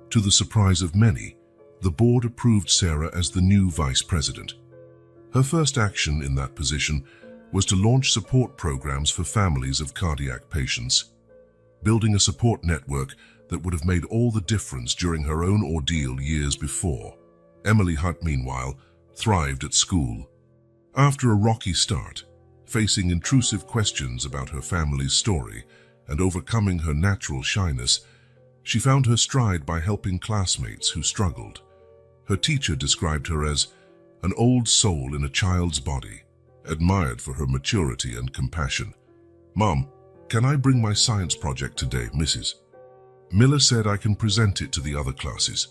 To the surprise of many, the board approved Sarah as the new vice president. Her first action in that position was to launch support programs for families of cardiac patients, building a support network that would have made all the difference during her own ordeal years before. Emily Hutt, meanwhile, thrived at school. After a rocky start, facing intrusive questions about her family's story and overcoming her natural shyness, she found her stride by helping classmates who struggled. Her teacher described her as an old soul in a child's body, admired for her maturity and compassion. "Mom, can I bring my science project today, Mrs. Miller said I can present it to the other classes."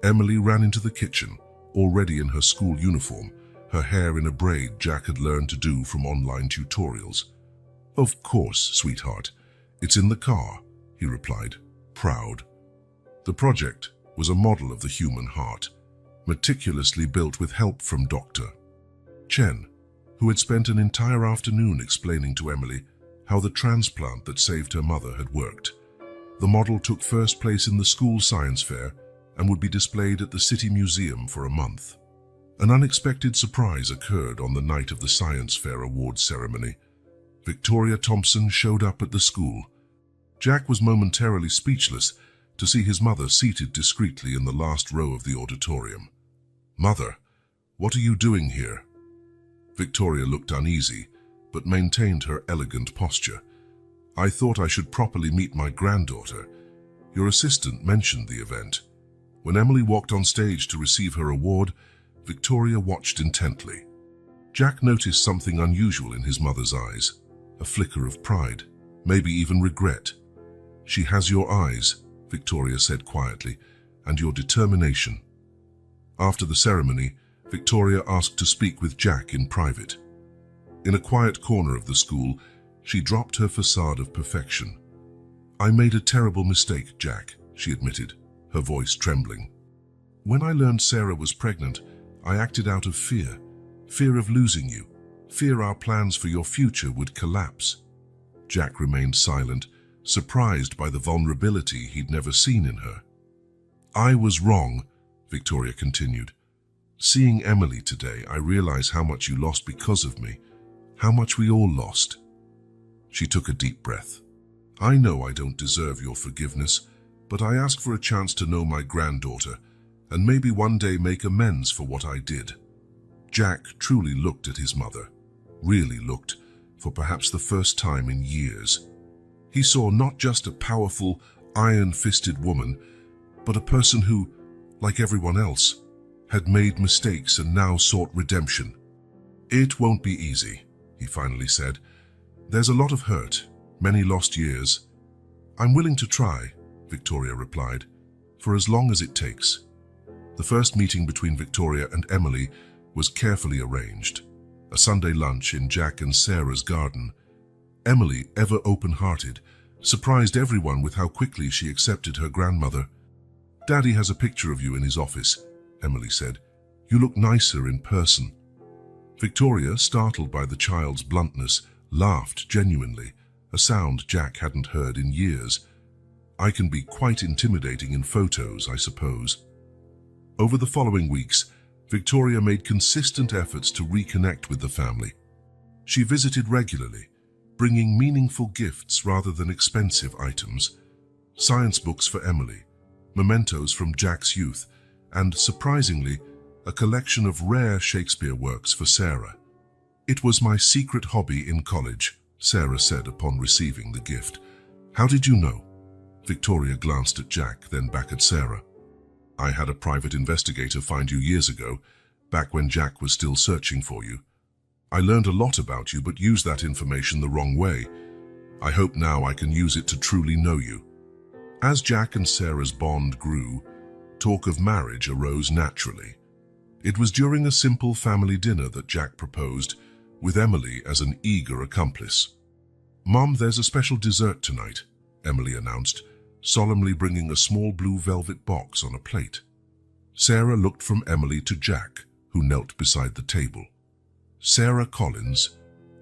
Emily ran into the kitchen, already in her school uniform, her hair in a braid Jack had learned to do from online tutorials. "Of course, sweetheart. It's in the car," he replied, proud. The project was a model of the human heart, meticulously built with help from Dr. Chen, who had spent an entire afternoon explaining to Emily how the transplant that saved her mother had worked. The model took first place in the school science fair and would be displayed at the City Museum for a month. An unexpected surprise occurred on the night of the science fair awards ceremony. Victoria Thompson showed up at the school. Jack was momentarily speechless to see his mother seated discreetly in the last row of the auditorium. "Mother, what are you doing here?" Victoria looked uneasy, but maintained her elegant posture. "I thought I should properly meet my granddaughter. Your assistant mentioned the event." When Emily walked on stage to receive her award, Victoria watched intently. Jack noticed something unusual in his mother's eyes, a flicker of pride, maybe even regret. "She has your eyes," Victoria said quietly, "and your determination." After the ceremony, Victoria asked to speak with Jack in private. In a quiet corner of the school, she dropped her facade of perfection. "I made a terrible mistake, Jack," she admitted, her voice trembling. "When I learned Sarah was pregnant, I acted out of fear. Fear of losing you. Fear our plans for your future would collapse." Jack remained silent, surprised by the vulnerability he'd never seen in her. "I was wrong," Victoria continued. "Seeing Emily today, I realize how much you lost because of me, how much we all lost." She took a deep breath. "I know I don't deserve your forgiveness, but I ask for a chance to know my granddaughter, and maybe one day make amends for what I did." Jack truly looked at his mother, really looked, for perhaps the first time in years. He saw not just a powerful, iron-fisted woman, but a person who, like everyone else, had made mistakes and now sought redemption. "It won't be easy," he finally said. "There's a lot of hurt, many lost years." "I'm willing to try," Victoria replied, "for as long as it takes." The first meeting between Victoria and Emily was carefully arranged, a Sunday lunch in Jack and Sarah's garden. Emily, ever open-hearted, surprised everyone with how quickly she accepted her grandmother. "Daddy has a picture of you in his office," Emily said. "You look nicer in person." Victoria, startled by the child's bluntness, laughed genuinely, a sound Jack hadn't heard in years. "I can be quite intimidating in photos, I suppose." Over the following weeks, Victoria made consistent efforts to reconnect with the family. She visited regularly, bringing meaningful gifts rather than expensive items. Science books for Emily, mementos from Jack's youth, and, surprisingly, a collection of rare Shakespeare works for Sarah. "It was my secret hobby in college," Sarah said upon receiving the gift. "How did you know?" Victoria glanced at Jack, then back at Sarah. "I had a private investigator find you years ago, back when Jack was still searching for you. I learned a lot about you, but used that information the wrong way. I hope now I can use it to truly know you." As Jack and Sarah's bond grew, talk of marriage arose naturally. It was during a simple family dinner that Jack proposed, with Emily as an eager accomplice. "Mom, there's a special dessert tonight," Emily announced, solemnly bringing a small blue velvet box on a plate. Sarah looked from Emily to Jack, who knelt beside the table. "Sarah Collins,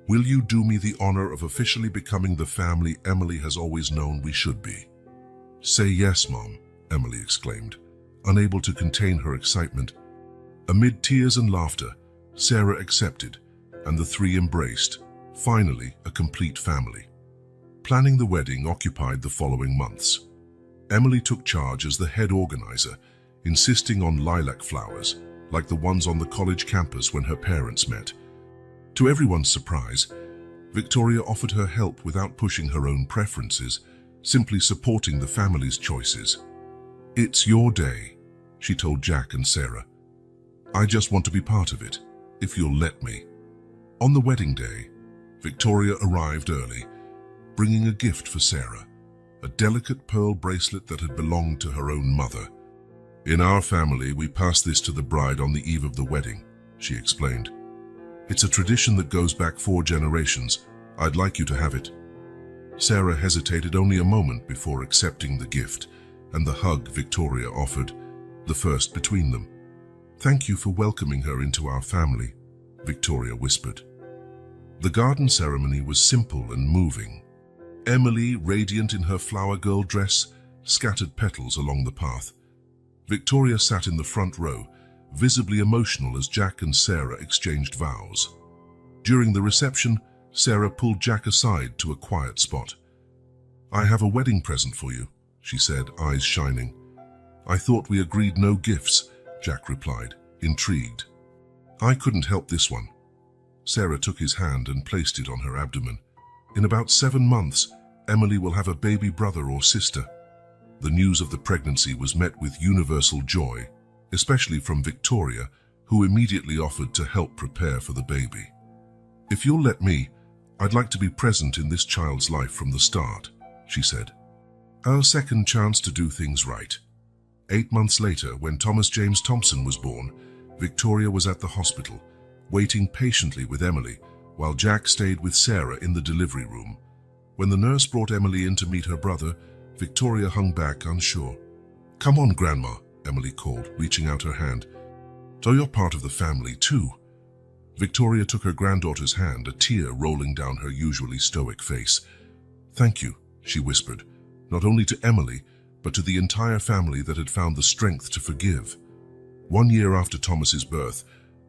will you do me the honor of officially becoming the family Emily has always known we should be?" "Say yes, Mom," Emily exclaimed, unable to contain her excitement. Amid tears and laughter, Sarah accepted, and the three embraced, finally a complete family. Planning the wedding occupied the following months. Emily took charge as the head organizer, insisting on lilac flowers, like the ones on the college campus when her parents met. To everyone's surprise, Victoria offered her help without pushing her own preferences, simply supporting the family's choices. "It's your day," she told Jack and Sarah. "I just want to be part of it, if you'll let me." On the wedding day, Victoria arrived early, bringing a gift for Sarah, a delicate pearl bracelet that had belonged to her own mother. "In our family, we pass this to the bride on the eve of the wedding," she explained. "It's a tradition that goes back 4 generations. I'd like you to have it." Sarah hesitated only a moment before accepting the gift and the hug Victoria offered, the first between them. "Thank you for welcoming her into our family," Victoria whispered. The garden ceremony was simple and moving. Emily, radiant in her flower girl dress, scattered petals along the path. Victoria sat in the front row, visibly emotional as Jack and Sarah exchanged vows. During the reception, Sarah pulled Jack aside to a quiet spot. "I have a wedding present for you," she said, eyes shining. "I thought we agreed no gifts," Jack replied, intrigued. "I couldn't help this one." Sarah took his hand and placed it on her abdomen. "In about 7 months, Emily will have a baby brother or sister." The news of the pregnancy was met with universal joy, especially from Victoria, who immediately offered to help prepare for the baby. "If you'll let me, I'd like to be present in this child's life from the start," she said. "Our second chance to do things right." 8 months later, when Thomas James Thompson was born, Victoria was at the hospital, waiting patiently with Emily, while Jack stayed with Sarah in the delivery room. When the nurse brought Emily in to meet her brother, Victoria hung back, unsure. "Come on, Grandma," Emily called, reaching out her hand. "So you're part of the family, too." Victoria took her granddaughter's hand, a tear rolling down her usually stoic face. "Thank you," she whispered, not only to Emily, but to the entire family that had found the strength to forgive. 1 year after Thomas's birth,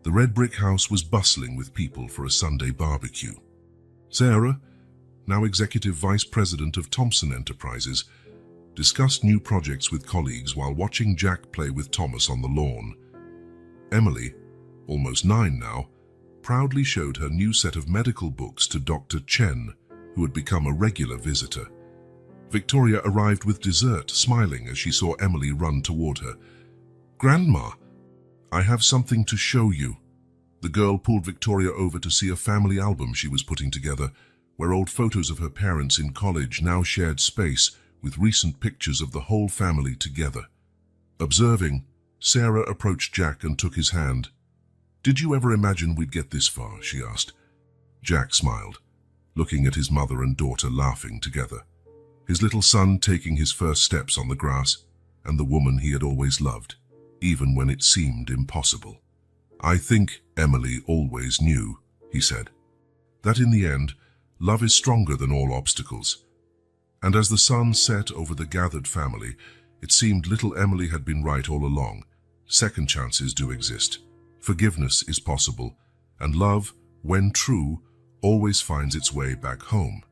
the red brick house was bustling with people for a Sunday barbecue. Sarah, now executive vice president of Thompson Enterprises, discussed new projects with colleagues while watching Jack play with Thomas on the lawn. Emily, almost 9 now, proudly showed her new set of medical books to Dr. Chen, who had become a regular visitor. Victoria arrived with dessert, smiling as she saw Emily run toward her. "Grandma, I have something to show you." The girl pulled Victoria over to see a family album she was putting together, where old photos of her parents in college now shared space with recent pictures of the whole family together. Observing, Sarah approached Jack and took his hand. "Did you ever imagine we'd get this far?" she asked. Jack smiled, looking at his mother and daughter laughing together. His little son taking his first steps on the grass, and the woman he had always loved, even when it seemed impossible. "I think Emily always knew," he said, "that in the end, love is stronger than all obstacles." And as the sun set over the gathered family, it seemed little Emily had been right all along. Second chances do exist. Forgiveness is possible, and love, when true, always finds its way back home.